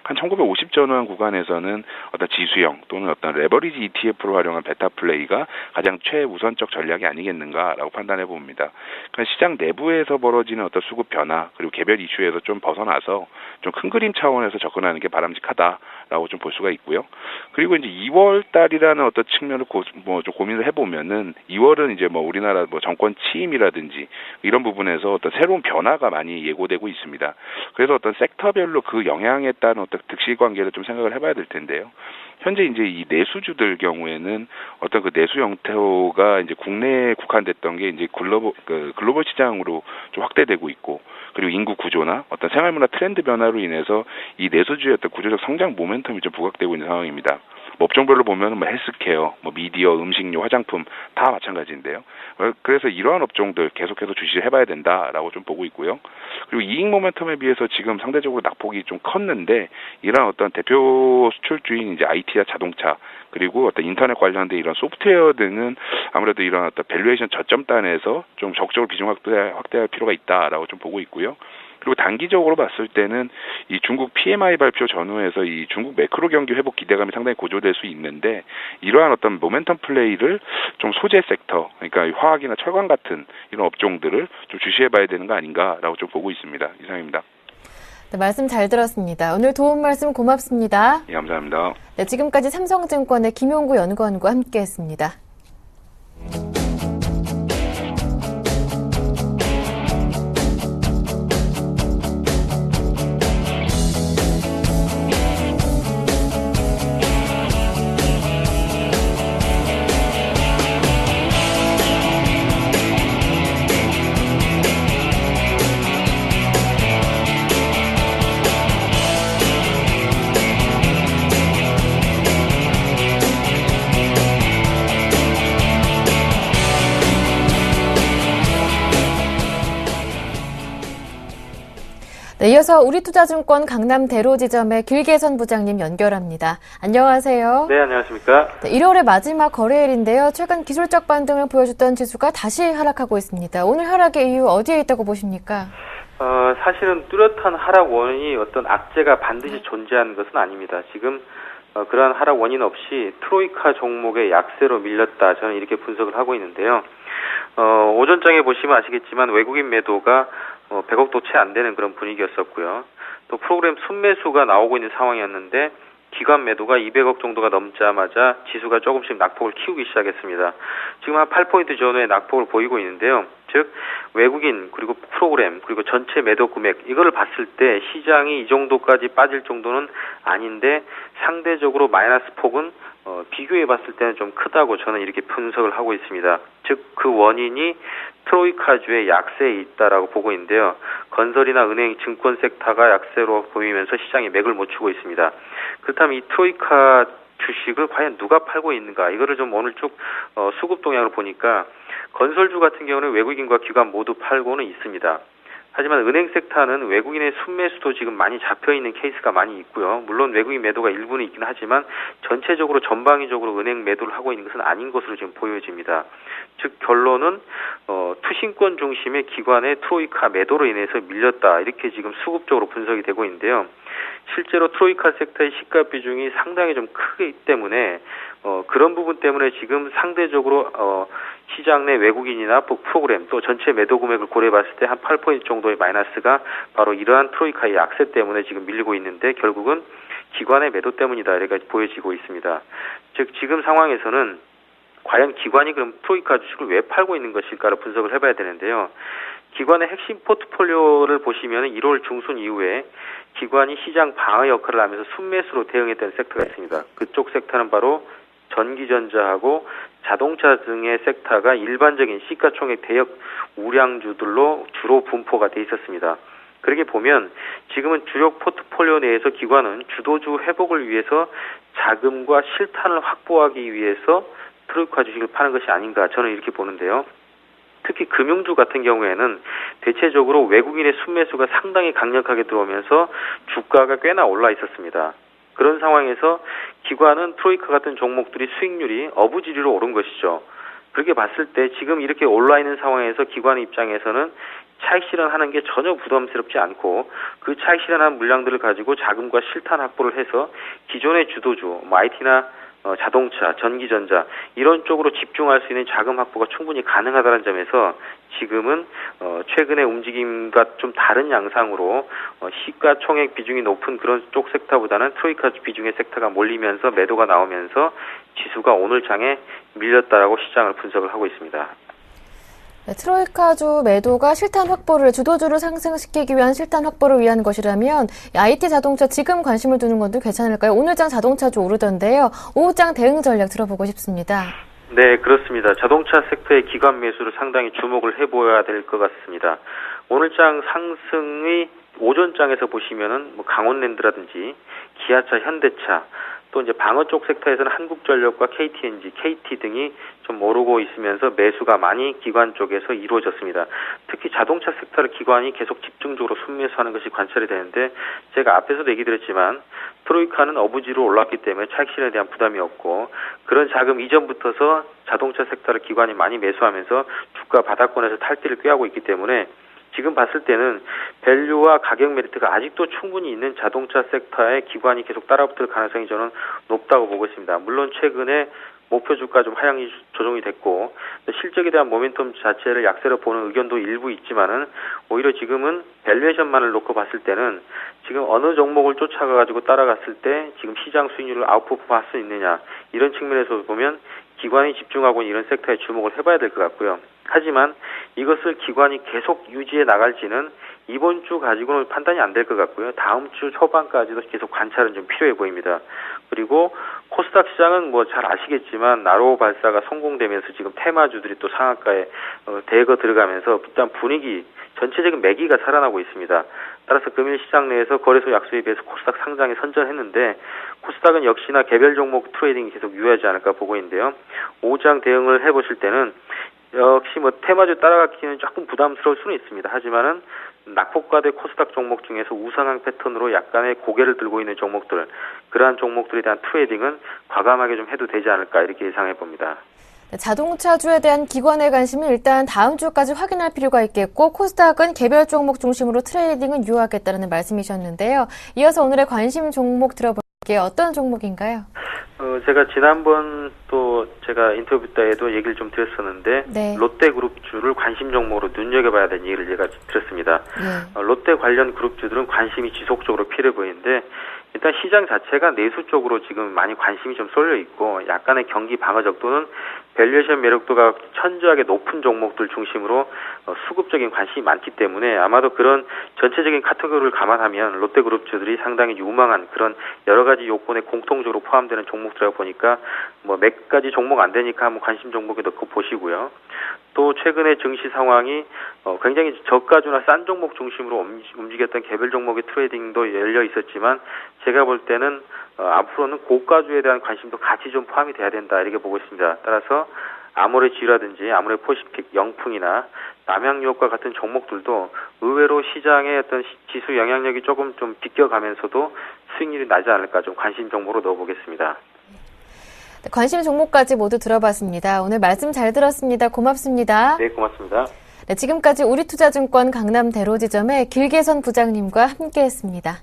한 1950 전후한 구간에서는 어떤 지수형 또는 어떤 레버리지 ETF로 활용한 베타 플레이가 가장 최우선적 전략이 아니겠는가라고 판단해 봅니다. 그러니까 시장 내부에서 벌어지는 어떤 수급 변화, 그리고 개별 이슈에서 좀 벗어나서 좀 큰 그림 차원에서 접근하는 게 바람직하다라고 좀 볼 수가 있고요. 그리고 이제 2월 달이라는 어떤 측면을 좀 고민을 해보면은 2월은 이제 우리나라 정권 취임이라든지 이런 부분에서 어떤 새로운 변화가 많이 예고되고 있습니다. 그래서 어떤 섹터별로 그 영향에 따른 어떤 득실 관계를 좀 생각을 해봐야 될 텐데요. 현재 이제 이 내수주들 경우에는 어떤 그 내수 형태가 이제 국내에 국한됐던 게 이제 글로벌 시장으로 좀 확대되고 있고, 그리고 인구 구조나 어떤 생활문화 트렌드 변화로 인해서 이 내수주의 어떤 구조적 성장 모멘텀이 좀 부각되고 있는 상황입니다. 업종별로 보면 헬스케어, 미디어, 음식료, 화장품 다 마찬가지인데요. 그래서 이러한 업종들 계속해서 주시를 해봐야 된다라고 좀 보고 있고요. 그리고 이익 모멘텀에 비해서 지금 상대적으로 낙폭이 좀 컸는데, 이러한 어떤 대표 수출주인 이제 IT나 자동차, 그리고 어떤 인터넷 관련된 이런 소프트웨어 등은 아무래도 이런 어떤 밸류에이션 저점단에서 좀 적극적으로 비중 확대할 필요가 있다라고 좀 보고 있고요. 그리고 단기적으로 봤을 때는 이 중국 PMI 발표 전후에서 이 중국 매크로 경기 회복 기대감이 상당히 고조될 수 있는데, 이러한 어떤 모멘텀 플레이를 좀 소재 섹터, 그러니까 화학이나 철강 같은 이런 업종들을 좀 주시해봐야 되는 거 아닌가라고 좀 보고 있습니다. 이상입니다. 네, 말씀 잘 들었습니다. 오늘 도움 말씀 고맙습니다. 예, 감사합니다. 네, 지금까지 삼성증권의 김용구 연구원과 함께했습니다. 네, 이어서 우리투자증권 강남대로 지점의 길계선 부장님 연결합니다. 안녕하세요. 네, 안녕하십니까. 네, 1월의 마지막 거래일인데요. 최근 기술적 반등을 보여줬던 지수가 다시 하락하고 있습니다. 오늘 하락의 이유 어디에 있다고 보십니까? 사실은 뚜렷한 하락 원인이 어떤 악재가 반드시 존재하는 것은 아닙니다. 지금 그러한 하락 원인 없이 트로이카 종목의 약세로 밀렸다. 저는 이렇게 분석을 하고 있는데요. 오전장에 보시면 아시겠지만 외국인 매도가 100억도 채 안 되는 그런 분위기였었고요. 또 프로그램 순매수가 나오고 있는 상황이었는데 기관 매도가 200억 정도가 넘자마자 지수가 조금씩 낙폭을 키우기 시작했습니다. 지금 한 8포인트 전후의 낙폭을 보이고 있는데요. 즉 외국인 그리고 프로그램 그리고 전체 매도 금액 이거를 봤을 때 시장이 이 정도까지 빠질 정도는 아닌데 상대적으로 마이너스 폭은 비교해 봤을 때는 좀 크다고 저는 이렇게 분석을 하고 있습니다. 즉 그 원인이 트로이카주의 약세에 있다라고 보고 있는데요. 건설이나 은행, 증권 섹터가 약세로 보이면서 시장이 맥을 못 추고 있습니다. 그렇다면 이 트로이카 주식을 과연 누가 팔고 있는가? 이거를 좀 오늘 쭉 수급 동향을 보니까 건설주 같은 경우는 외국인과 기관 모두 팔고는 있습니다. 하지만 은행 섹터는 외국인의 순매수도 지금 많이 잡혀있는 케이스가 많이 있고요. 물론 외국인 매도가 일부는 있긴 하지만 전체적으로 전방위적으로 은행 매도를 하고 있는 것은 아닌 것으로 지금 보여집니다. 즉 결론은 투신권 중심의 기관의 트로이카 매도로 인해서 밀렸다. 이렇게 지금 수급적으로 분석이 되고 있는데요. 실제로 트로이카 섹터의 시가 비중이 상당히 좀 크기 때문에 그런 부분 때문에 지금 상대적으로 시장 내 외국인이나 프로그램 또 전체 매도 금액을 고려해봤을 때 한 8포인트 정도의 마이너스가 바로 이러한 트로이카의 약세 때문에 지금 밀리고 있는데 결국은 기관의 매도 때문이다 이렇게 보여지고 있습니다. 즉 지금 상황에서는 과연 기관이 그럼 트로이카 주식을 왜 팔고 있는 것일까를 분석을 해봐야 되는데요. 기관의 핵심 포트폴리오를 보시면 1월 중순 이후에 기관이 시장 방어 역할을 하면서 순매수로 대응했던 섹터가 있습니다. 그쪽 섹터는 바로 전기전자하고 자동차 등의 섹터가 일반적인 시가총액 대역 우량주들로 주로 분포가 돼 있었습니다. 그렇게 보면 지금은 주력 포트폴리오 내에서 기관은 주도주 회복을 위해서 자금과 실탄을 확보하기 위해서 트로이카 주식을 파는 것이 아닌가 저는 이렇게 보는데요. 특히 금융주 같은 경우에는 대체적으로 외국인의 순매수가 상당히 강력하게 들어오면서 주가가 꽤나 올라 있었습니다. 그런 상황에서 기관은 트로이카 같은 종목들이 수익률이 어부지리로 오른 것이죠. 그렇게 봤을 때 지금 이렇게 올라 있는 상황에서 기관 입장에서는 차익 실현하는 게 전혀 부담스럽지 않고 그 차익 실현한 물량들을 가지고 자금과 실탄 확보를 해서 기존의 주도주, IT나 자동차, 전기전자 이런 쪽으로 집중할 수 있는 자금 확보가 충분히 가능하다는 점에서 지금은 최근의 움직임과 좀 다른 양상으로 시가총액 비중이 높은 그런 쪽 섹터보다는 트로이카 비중의 섹터가 몰리면서 매도가 나오면서 지수가 오늘 장에 밀렸다라고 시장을 분석을 하고 있습니다. 네, 트로이카주 매도가 실탄 확보를 주도주를 상승시키기 위한 실탄 확보를 위한 것이라면 IT 자동차 지금 관심을 두는 것도 괜찮을까요? 오늘장 자동차주 오르던데요. 오후장 대응 전략 들어보고 싶습니다. 네, 그렇습니다. 자동차 섹터의 기관 매수를 상당히 주목을 해보아야 될 것 같습니다. 오늘장 상승의 오전장에서 보시면은 강원랜드라든지 기아차, 현대차 또 이제 방어 쪽 섹터에서는 한국전력과 KTNG, KT 등이 좀 오르고 있으면서 매수가 많이 기관 쪽에서 이루어졌습니다. 특히 자동차 섹터를 기관이 계속 집중적으로 순매수하는 것이 관찰이 되는데 제가 앞에서도 얘기 드렸지만 트로이카는 어부지로 올랐기 때문에 차익 실현에 대한 부담이 없고 그런 자금 이전부터서 자동차 섹터를 기관이 많이 매수하면서 주가 바닥권에서 탈퇴를 꾀하고 있기 때문에 지금 봤을 때는 밸류와 가격 메리트가 아직도 충분히 있는 자동차 섹터에 기관이 계속 따라붙을 가능성이 저는 높다고 보고 있습니다. 물론 최근에 목표 주가 좀 하향 조정이 됐고 실적에 대한 모멘텀 자체를 약세로 보는 의견도 일부 있지만은 오히려 지금은 밸류에이션만을 놓고 봤을 때는 지금 어느 종목을 쫓아가가지고 따라갔을 때 지금 시장 수익률을 아웃퍼폼할 수 있느냐 이런 측면에서 보면 기관이 집중하고 있는 이런 섹터에 주목을 해봐야 될 것 같고요. 하지만 이것을 기관이 계속 유지해 나갈지는 이번 주 가지고는 판단이 안 될 것 같고요. 다음 주 초반까지도 계속 관찰은 좀 필요해 보입니다. 그리고 코스닥 시장은 잘 아시겠지만 나로호 발사가 성공되면서 지금 테마주들이 또 상한가에 대거 들어가면서 일단 분위기 전체적인 매기가 살아나고 있습니다. 따라서 금일 시장 내에서 거래소 약수에 비해서 코스닥 상장에 선전했는데 코스닥은 역시나 개별 종목 트레이딩이 계속 유효하지 않을까 보고 있는데요. 오후장 대응을 해보실 때는 역시 테마주 따라가기는 조금 부담스러울 수는 있습니다. 하지만은 낙폭과대 코스닥 종목 중에서 우상향 패턴으로 약간의 고개를 들고 있는 종목들, 그러한 종목들에 대한 트레이딩은 과감하게 좀 해도 되지 않을까 이렇게 예상해 봅니다. 자동차주에 대한 기관의 관심은 일단 다음 주까지 확인할 필요가 있겠고 코스닥은 개별 종목 중심으로 트레이딩은 유효하겠다는 말씀이셨는데요. 이어서 오늘의 관심 종목 들어볼게요. 어떤 종목인가요? 제가 지난번 또 제가 인터뷰 때에도 얘기를 좀 드렸었는데 네. 롯데그룹주를 관심 종목으로 눈여겨봐야 되는 얘기를 제가 드렸습니다. 네. 롯데 관련 그룹주들은 관심이 지속적으로 필요해 보이는데 일단 시장 자체가 내수 쪽으로 지금 많이 관심이 좀 쏠려 있고 약간의 경기 방어적 또는 밸류에이션 매력도가 천저하게 높은 종목들 중심으로 수급적인 관심이 많기 때문에 아마도 그런 전체적인 카테고리를 감안하면 롯데그룹주들이 상당히 유망한 그런 여러 가지 요건에 공통적으로 포함되는 종목들이라 보니까 뭐 몇 가지 종목 안 되니까 한번 관심 종목에 넣고 보시고요. 또 최근에 증시 상황이 굉장히 저가주나 싼 종목 중심으로 움직였던 개별 종목의 트레이딩도 열려 있었지만 제가 볼 때는 앞으로는 고가주에 대한 관심도 같이 좀 포함이 돼야 된다 이렇게 보고 있습니다. 따라서 아모레지라든지 아모레포시픽, 영풍이나 남양유업과 같은 종목들도 의외로 시장의 어떤 지수 영향력이 조금 좀 비껴가면서도 수익률이 나지 않을까 좀 관심 종목으로 넣어보겠습니다. 관심 종목까지 모두 들어봤습니다. 오늘 말씀 잘 들었습니다. 고맙습니다. 네, 고맙습니다. 네, 지금까지 우리투자증권 강남대로지점의 길계선 부장님과 함께했습니다.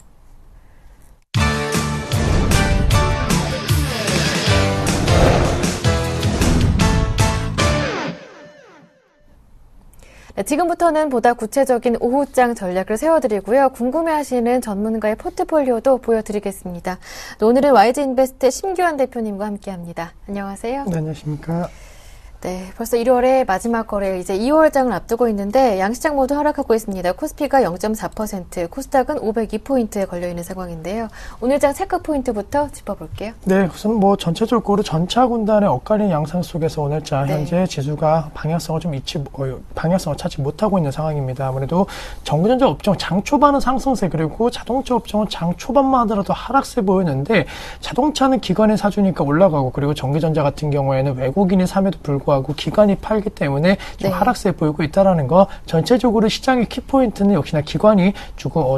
네, 지금부터는 보다 구체적인 오후장 전략을 세워드리고요. 궁금해하시는 전문가의 포트폴리오도 보여드리겠습니다. 오늘은 YG인베스트 심규환 대표님과 함께합니다. 안녕하세요. 네, 안녕하십니까. 네, 벌써 1월의 마지막 거래일 이제 2월장을 앞두고 있는데 양시장 모두 하락하고 있습니다. 코스피가 0.4%, 코스닥은 502포인트에 걸려있는 상황인데요. 오늘장 체크포인트부터 짚어볼게요. 네, 우선 전체적으로 전차 군단의 엇갈린 양상 속에서 오늘장 현재 지수가 방향성을 찾지 못하고 있는 상황입니다. 아무래도 전기전자 업종 장 초반은 상승세 그리고 자동차 업종은 장 초반만 하더라도 하락세 보이는데 자동차는 기관이 사주니까 올라가고 그리고 전기전자 같은 경우에는 외국인이 삼에도 불구하고 기관이 팔기 때문에 좀 하락세 보이고 있다는 거 전체적으로 시장의 키포인트는 역시나 기관이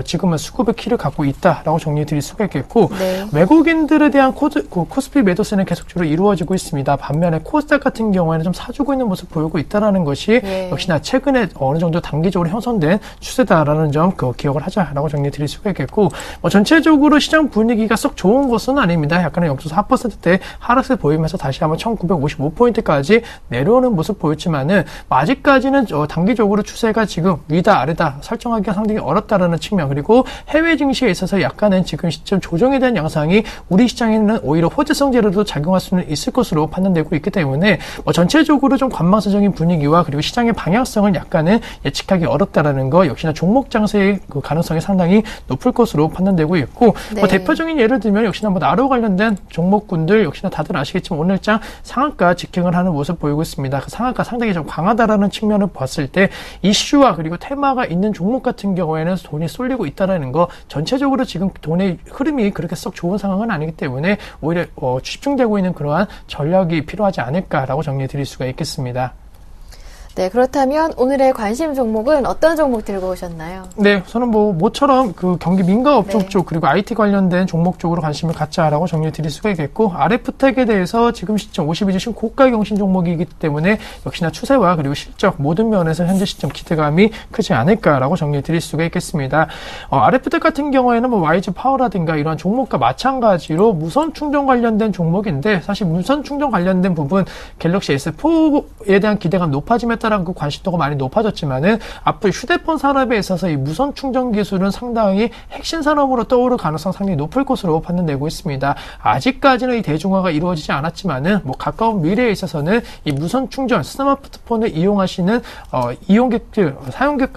지금은 수급의 키를 갖고 있다라고 정리해드릴 수가 있겠고 외국인들에 대한 코스피 매도세는 계속적으로 이루어지고 있습니다. 반면에 코스닥 같은 경우에는 좀 사주고 있는 모습 보이고 있다는 것이 역시나 최근에 어느 정도 단기적으로 형성된 추세다라는 점 기억을 하자라고 정리해드릴 수가 있겠고 전체적으로 시장 분위기가 썩 좋은 것은 아닙니다. 약간의 0.4%대 하락세 보이면서 다시 한번 1955포인트까지 내려오는 모습 보였지만은 아직까지는 단기적으로 추세가 지금 위다 아래다 설정하기가 상당히 어렵다라는 측면 그리고 해외 증시에 있어서 약간은 지금 시점 조정에 대한 양상이 우리 시장에는 오히려 호재성 재료로 작용할 수는 있을 것으로 판단되고 있기 때문에 전체적으로 좀 관망사적인 분위기와 그리고 시장의 방향성을 약간은 예측하기 어렵다라는 거 역시나 종목 장세의 그 가능성이 상당히 높을 것으로 판단되고 있고 대표적인 예를 들면 역시나 나로 관련된 종목군들 역시나 다들 아시겠지만 오늘장 상한가 직행을 하는 모습 보이고 있습니다. 그 상한가 상당히 좀 강하다라는 측면을 봤을 때 이슈와 그리고 테마가 있는 종목 같은 경우에는 돈이 쏠리고 있다는 거 전체적으로 지금 돈의 흐름이 그렇게 썩 좋은 상황은 아니기 때문에 오히려 집중되고 있는 그러한 전략이 필요하지 않을까라고 정리해 드릴 수가 있겠습니다. 네, 그렇다면 오늘의 관심 종목은 어떤 종목 들고 오셨나요? 네, 저는 모처럼 그 경기 민가업종 쪽 그리고 IT 관련된 종목 쪽으로 관심을 갖자라고 정리해 드릴 수가 있겠고 RF텍에 대해서 지금 시점 52주신 고가 경신 종목이기 때문에 역시나 추세와 그리고 실적 모든 면에서 현재 시점 기대감이 크지 않을까라고 정리해 드릴 수가 있겠습니다. RF텍 같은 경우에는 YG 파워라든가 이런 종목과 마찬가지로 무선 충전 관련된 종목인데 사실 무선 충전 관련된 부분 갤럭시 S4에 대한 기대감 높아짐에 따라 그 관심도가 많이 높아졌지만은 앞으로 휴대폰 산업에 있어서 이 무선 충전 기술은 상당히 핵심 산업으로 떠오를 가능성 상당히 높을 것으로 판단되고 있습니다. 아직까지는 이 대중화가 이루어지지 않았지만은 가까운 미래에 있어서는 이 무선 충전 스마트폰을 이용하시는 이용객들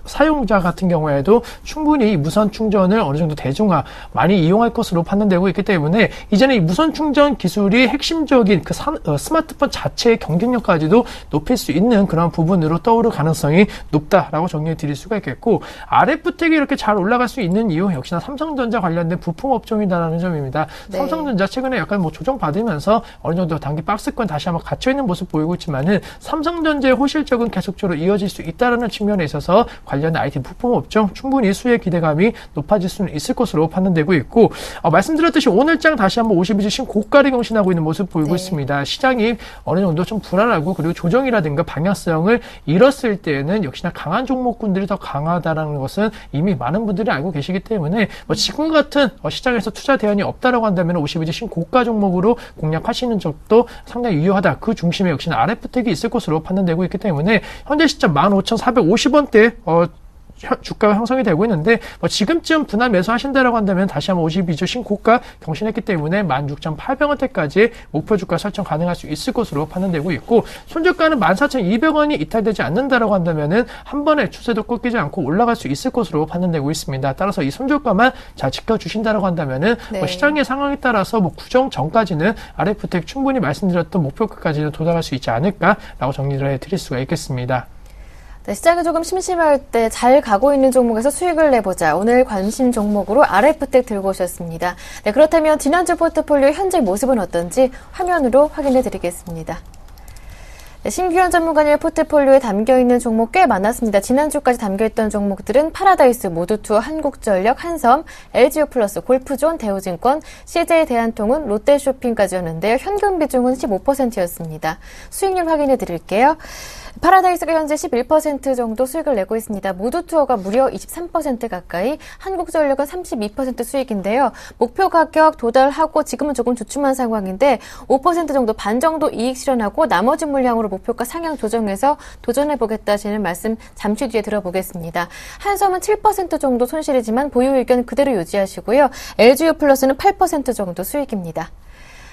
사용자 같은 경우에도 충분히 이 무선 충전을 어느 정도 대중화 많이 이용할 것으로 판단되고 있기 때문에 이제는 이 무선 충전 기술이 핵심적인 그 스마트폰 자체의 경쟁력까지도 높일 수 있는 그런 부분을 기준으로 떠오를 가능성이 높다라고 정리해 드릴 수가 있겠고, RF텍이 이렇게 잘 올라갈 수 있는 이유 역시나 삼성전자 관련된 부품 업종이다라는 점입니다. 네. 삼성전자 최근에 약간 조정 받으면서 어느 정도 단기 박스권 다시 한번 갇혀 있는 모습 보이고 있지만은 삼성전자의 호실적은 계속적으로 이어질 수 있다는 측면에 있어서 관련 IT 부품 업종 충분히 수혜 기대감이 높아질 수는 있을 것으로 판단되고 있고, 말씀드렸듯이 오늘장 다시 한번 52주 신고가를 경신하고 있는 모습 보이고 있습니다. 시장이 어느 정도 좀 불안하고 그리고 조정이라든가 방향성을 잃었을 때에는 역시나 강한 종목군들이 더 강하다라는 것은 이미 많은 분들이 알고 계시기 때문에 지금 같은 시장에서 투자 대안이 없다라고 한다면 52주 신고가 종목으로 공략하시는 적도 상당히 유효하다. 그 중심에 역시나 RF텍이 있을 것으로 판단되고 있기 때문에 현재 시점 15,450원대 주가가 형성이 되고 있는데 지금쯤 분할 매수하신다라고 한다면 다시 한번 52주 신고가 경신했기 때문에 16,800원대까지 목표 주가 설정 가능할 수 있을 것으로 판단되고 있고, 손절가는 14,200원이 이탈되지 않는다라고 한다면은 한 번에 추세도 꺾이지 않고 올라갈 수 있을 것으로 판단되고 있습니다. 따라서 이 손절가만 잘 지켜주신다라고 한다면은 네. 시장의 상황에 따라서 구정 전까지는 RF텍 충분히 말씀드렸던 목표가까지는 도달할 수 있지 않을까라고 정리를 해드릴 수가 있겠습니다. 네, 시장이 조금 심심할 때 잘 가고 있는 종목에서 수익을 내보자. 오늘 관심 종목으로 RF텍 들고 오셨습니다. 네, 그렇다면 지난주 포트폴리오 현재 모습은 어떤지 화면으로 확인해 드리겠습니다. 네, 신규현 전문가님의 포트폴리오에 담겨있는 종목 꽤 많았습니다. 지난주까지 담겨있던 종목들은 파라다이스, 모두투어, 한국전력, 한섬, LG유플러스, 골프존, 대우증권, CJ 대한통운, 롯데쇼핑까지였는데요. 현금 비중은 15%였습니다. 수익률 확인해 드릴게요. 파라다이스가 현재 11% 정도 수익을 내고 있습니다. 모두투어가 무려 23% 가까이, 한국전력은 32% 수익인데요. 목표 가격 도달하고 지금은 조금 주춤한 상황인데 5% 정도 반 정도 이익 실현하고 나머지 물량으로 목표가 상향 조정해서 도전해보겠다시는 말씀 잠시 뒤에 들어보겠습니다. 한섬은 7% 정도 손실이지만 보유 의견 그대로 유지하시고요. LG유플러스는 8% 정도 수익입니다.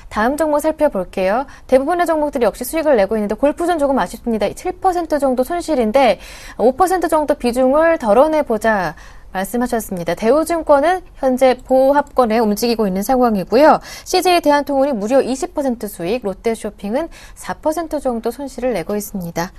다음 종목 살펴볼게요. 대부분의 종목들이 역시 수익을 내고 있는데 골프존 조금 아쉽습니다. 7% 정도 손실인데 5% 정도 비중을 덜어내보자 말씀하셨습니다. 대우증권은 현재 보합권에 움직이고 있는 상황이고요. CJ 대한통운이 무려 20% 수익, 롯데쇼핑은 4% 정도 손실을 내고 있습니다.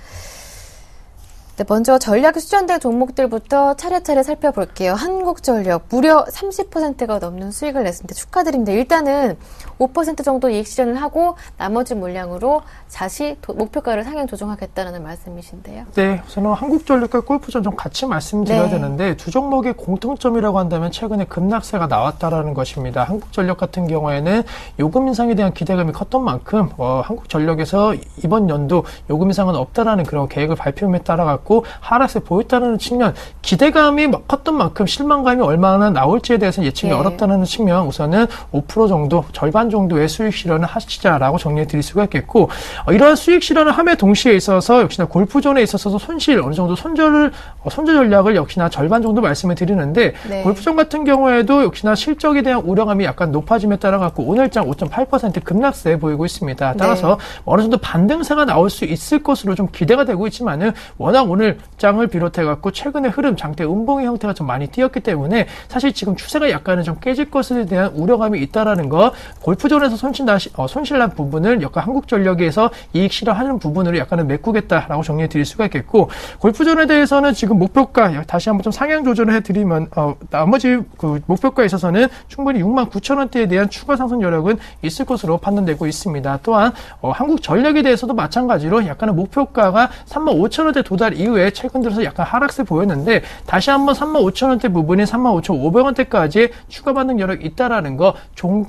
네, 먼저 전략이 수준된 종목들부터 차례차례 살펴볼게요. 한국전력 무려 30%가 넘는 수익을 냈습니다. 축하드립니다. 일단은 5% 정도 이익 실현을 하고 나머지 물량으로 다시 목표가를 상향 조정하겠다는 말씀이신데요. 네, 우선은 한국전력과 골프존 좀 같이 말씀드려야 되는데 두 종목의 공통점이라고 한다면 최근에 급락세가 나왔다라는 것입니다. 한국전력 같은 경우에는 요금 인상에 대한 기대감이 컸던 만큼 한국전력에서 이번 연도 요금 인상은 없다라는 그런 계획을 발표에 따라갔고 하락세 보였다는 측면, 기대감이 컸던 만큼 실망감이 얼마나 나올지에 대해서는 예측이 어렵다는 측면, 우선은 5% 정도, 절반 정도의 수익 실현을 하시자라고 정리해 드릴 수가 있겠고, 이러한 수익 실현을 함에 동시에 있어서 역시나 골프존에 있어서도 손실, 어느 정도 손절 전략을 역시나 절반 정도 말씀을 드리는데, 골프존 같은 경우에도 역시나 실적에 대한 우려감이 약간 높아짐에 따라 갖고 오늘장 5.8% 급락세 보이고 있습니다. 따라서 어느 정도 반등세가 나올 수 있을 것으로 좀 기대가 되고 있지만은 워낙 오늘 장을 비롯해 갖고 최근의 흐름, 장대 음봉의 형태가 좀 많이 띄었기 때문에 사실 지금 추세가 약간은 좀 깨질 것에 대한 우려감이 있다라는 거, 골프존에서 손실난 부분을 약간 한국전력에서 이익 실현하는 부분으로 약간은 메꾸겠다라고 정리해 드릴 수가 있겠고, 골프존에 대해서는 지금 목표가 다시 한번 좀 상향 조절을 해드리면 나머지 그 목표가에 있어서는 충분히 69,000원대에 대한 추가 상승 여력은 있을 것으로 판단되고 있습니다. 또한 한국전력에 대해서도 마찬가지로 약간은 목표가가 35,000원대 도달 이후에 최근 들어서 약간 하락세 보였는데 다시 한번 35,000원대 부분이 35,500원대까지 추가 반등 여력이 있다라는 거,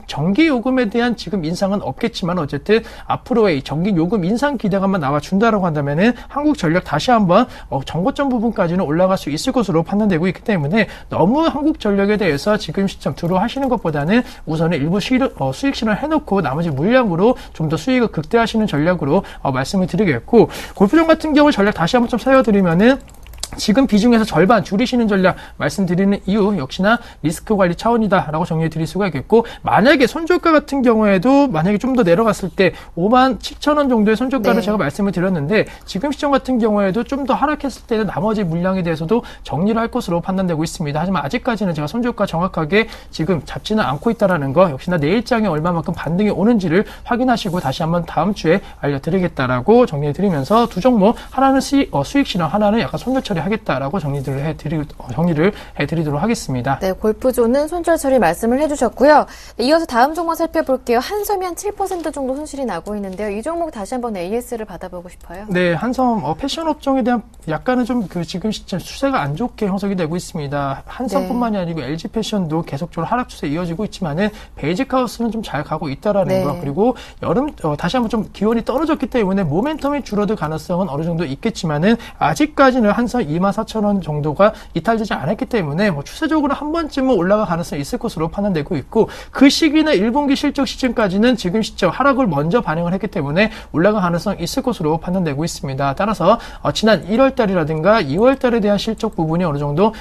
전기 요금에 대한 지금 인상은 없겠지만 어쨌든 앞으로의 전기 요금 인상 기대감만 나와준다라고 한다면은 한국전력 다시 한번 정고점 부분까지는 올라갈 수 있을 것으로 판단되고 있기 때문에 너무 한국전력에 대해서 지금 시점 두려워하시는 것보다는 우선은 일부 수익 실현 해놓고 나머지 물량으로 좀 더 수익을 극대화하시는 전략으로 말씀을 드리겠고, 골프존 같은 경우 전략 다시 한번 좀 살려드리면은 지금 비중에서 절반 줄이시는 전략 말씀드리는 이유 역시나 리스크 관리 차원이다라고 정리해 드릴 수가 있겠고, 만약에 손절가 같은 경우에도 만약에 좀 더 내려갔을 때 57,000원 정도의 손절가를 네. 제가 말씀을 드렸는데, 지금 시점 같은 경우에도 좀 더 하락했을 때는 나머지 물량에 대해서도 정리를 할 것으로 판단되고 있습니다. 하지만 아직까지는 제가 손절가 정확하게 지금 잡지는 않고 있다는 거, 역시나 내일장에 얼마만큼 반등이 오는지를 확인하시고 다시 한번 다음 주에 알려드리겠다라고 정리해 드리면서, 두 종목 하나는 수익 실현, 하나는 약간 손절 처리하겠다라고 정리를 해드리도록 하겠습니다. 네, 골프존은 손절 처리 말씀을 해주셨고요. 네, 이어서 다음 종목 살펴볼게요. 한섬이 한 7% 정도 손실이 나고 있는데요. 이 종목 다시 한번 AS를 받아보고 싶어요. 네, 한섬 패션 업종에 대한 약간은 좀 지금 시점 추세가 안 좋게 형성이 되고 있습니다. 한섬뿐만이 아니고 LG 패션도 계속적으로 하락 추세 이어지고 있지만은 베이직 하우스는 좀 잘 가고 있다라는 네. 거, 그리고 다시 한번 좀 기온이 떨어졌기 때문에 모멘텀이 줄어들 가능성은 어느 정도 있겠지만은 아직까지는 한섬 24,000원 정도가 이탈되지 않았기 때문에 추세적으로 한 번쯤은 올라갈 가능성이 있을 것으로 판단되고 있고, 그 시기나 1분기 실적 시즌까지는 지금 시점 하락을 먼저 반영을 했기 때문에 올라갈 가능성이 있을 것으로 판단되고 있습니다. 따라서 지난 1월달이라든가 2월달에 대한 실적 부분이 어느 정도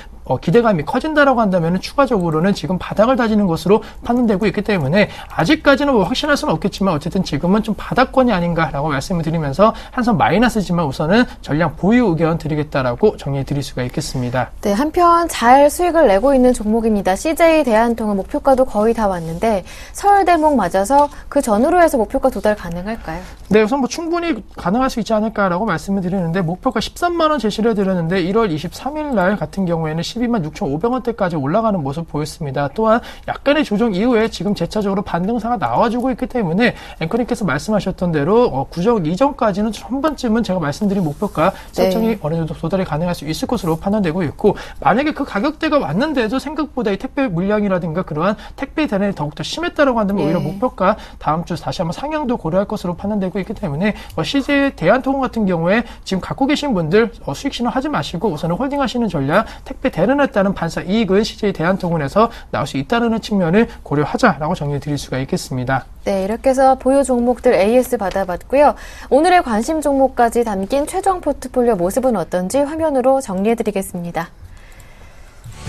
기대감이 커진다라고 한다면 추가적으로는 지금 바닥을 다지는 것으로 판단되고 있기 때문에 아직까지는 확신할 수는 없겠지만 어쨌든 지금은 좀 바닥권이 아닌가라고 말씀을 드리면서, 한섬 마이너스지만 우선은 전량 보유 의견 드리겠다라고 정리해 드릴 수가 있겠습니다. 네, 한편 잘 수익을 내고 있는 종목입니다. CJ 대한통운 목표가도 거의 다 왔는데 설 대목 맞아서 그 전후로 해서 목표가 도달 가능할까요? 네, 우선 충분히 가능할 수 있지 않을까라고 말씀을 드리는데, 목표가 13만 원 제시를 해드렸는데 1월 23일 날 같은 경우에는 126,500원대까지 올라가는 모습 보였습니다. 또한 약간의 조정 이후에 지금 재차적으로 반등사가 나와주고 있기 때문에 앵커님께서 말씀하셨던 대로 구정 이전까지는 한 번쯤은 제가 말씀드린 목표가 설정이 어느 정도 도달이 가능할 수 있을 것으로 판단되고 있고, 만약에 그 가격대가 왔는데도 생각보다 이 택배 물량이라든가 그러한 택배 대란이 더욱더 심했다라고 한다면 오히려 목표가 다음 주 다시 한번 상향도 고려할 것으로 판단되고 있기 때문에 CJ 대한통운 같은 경우에 지금 갖고 계신 분들 수익 실현하지 마시고 우선은 홀딩하시는 전략, 택배 대란에 따른 반사 이익은 CJ 대한통운에서 나올 수 있다는 측면을 고려하자라고 정리해 드릴 수가 있겠습니다. 네, 이렇게 해서 보유 종목들 AS 받아봤고요. 오늘의 관심 종목까지 담긴 최종 포트폴리오 모습은 어떤지 화면으로 정리해드리겠습니다.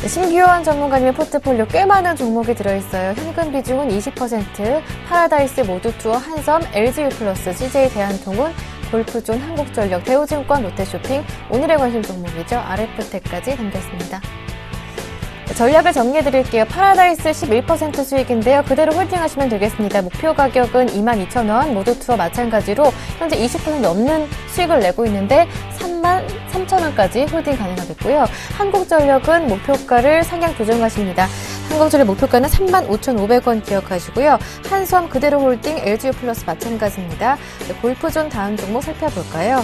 네, 신규원 전문가님의 포트폴리오 꽤 많은 종목이 들어있어요. 현금 비중은 20%, 파라다이스 모두투어, 한섬, LG유플러스, CJ 대한통운, 골프존, 한국전력, 대우증권, 롯데쇼핑, 오늘의 관심 종목이죠. RF텍까지 담겼습니다. 전략을 정리해드릴게요. 파라다이스 11% 수익인데요. 그대로 홀딩하시면 되겠습니다. 목표 가격은 22,000원, 모두투어 마찬가지로 현재 20% 넘는 수익을 내고 있는데 33,000원까지 홀딩 가능하겠고요. 한국전력은 목표가를 상향 조정하십니다. 한국전력 목표가는 35,500원 기억하시고요. 한섬 그대로 홀딩, LG유플러스 마찬가지입니다. 골프존 다음 종목 살펴볼까요?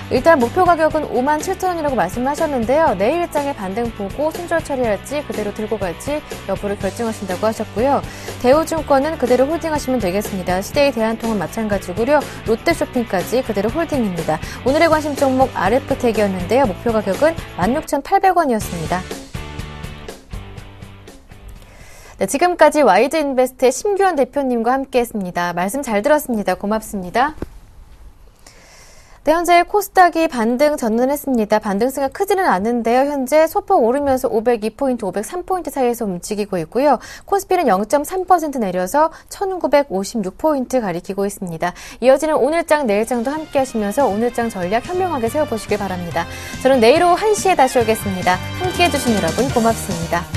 일단 목표 가격은 57,000원이라고 말씀하셨는데요. 내일 일장의 반등 보고 손절 처리할지 그대로 들고 갈지 여부를 결정하신다고 하셨고요. 대우증권은 그대로 홀딩하시면 되겠습니다. CJ 대한통운 마찬가지고요. 롯데쇼핑까지 그대로 홀딩입니다. 오늘의 관심 종목 RF텍이었는데요. 목표 가격은 16,800원이었습니다. 네, 지금까지 YG인베스트의 심규원 대표님과 함께했습니다. 말씀 잘 들었습니다. 고맙습니다. 네, 현재 코스닥이 반등 전환했습니다. 반등세가 크지는 않은데요. 현재 소폭 오르면서 502포인트, 503포인트 사이에서 움직이고 있고요. 코스피는 0.3% 내려서 1956포인트 가리키고 있습니다. 이어지는 오늘장, 내일장도 함께 하시면서 오늘장 전략 현명하게 세워보시길 바랍니다. 저는 내일 오후 1시에 다시 오겠습니다. 함께해 주신 여러분 고맙습니다.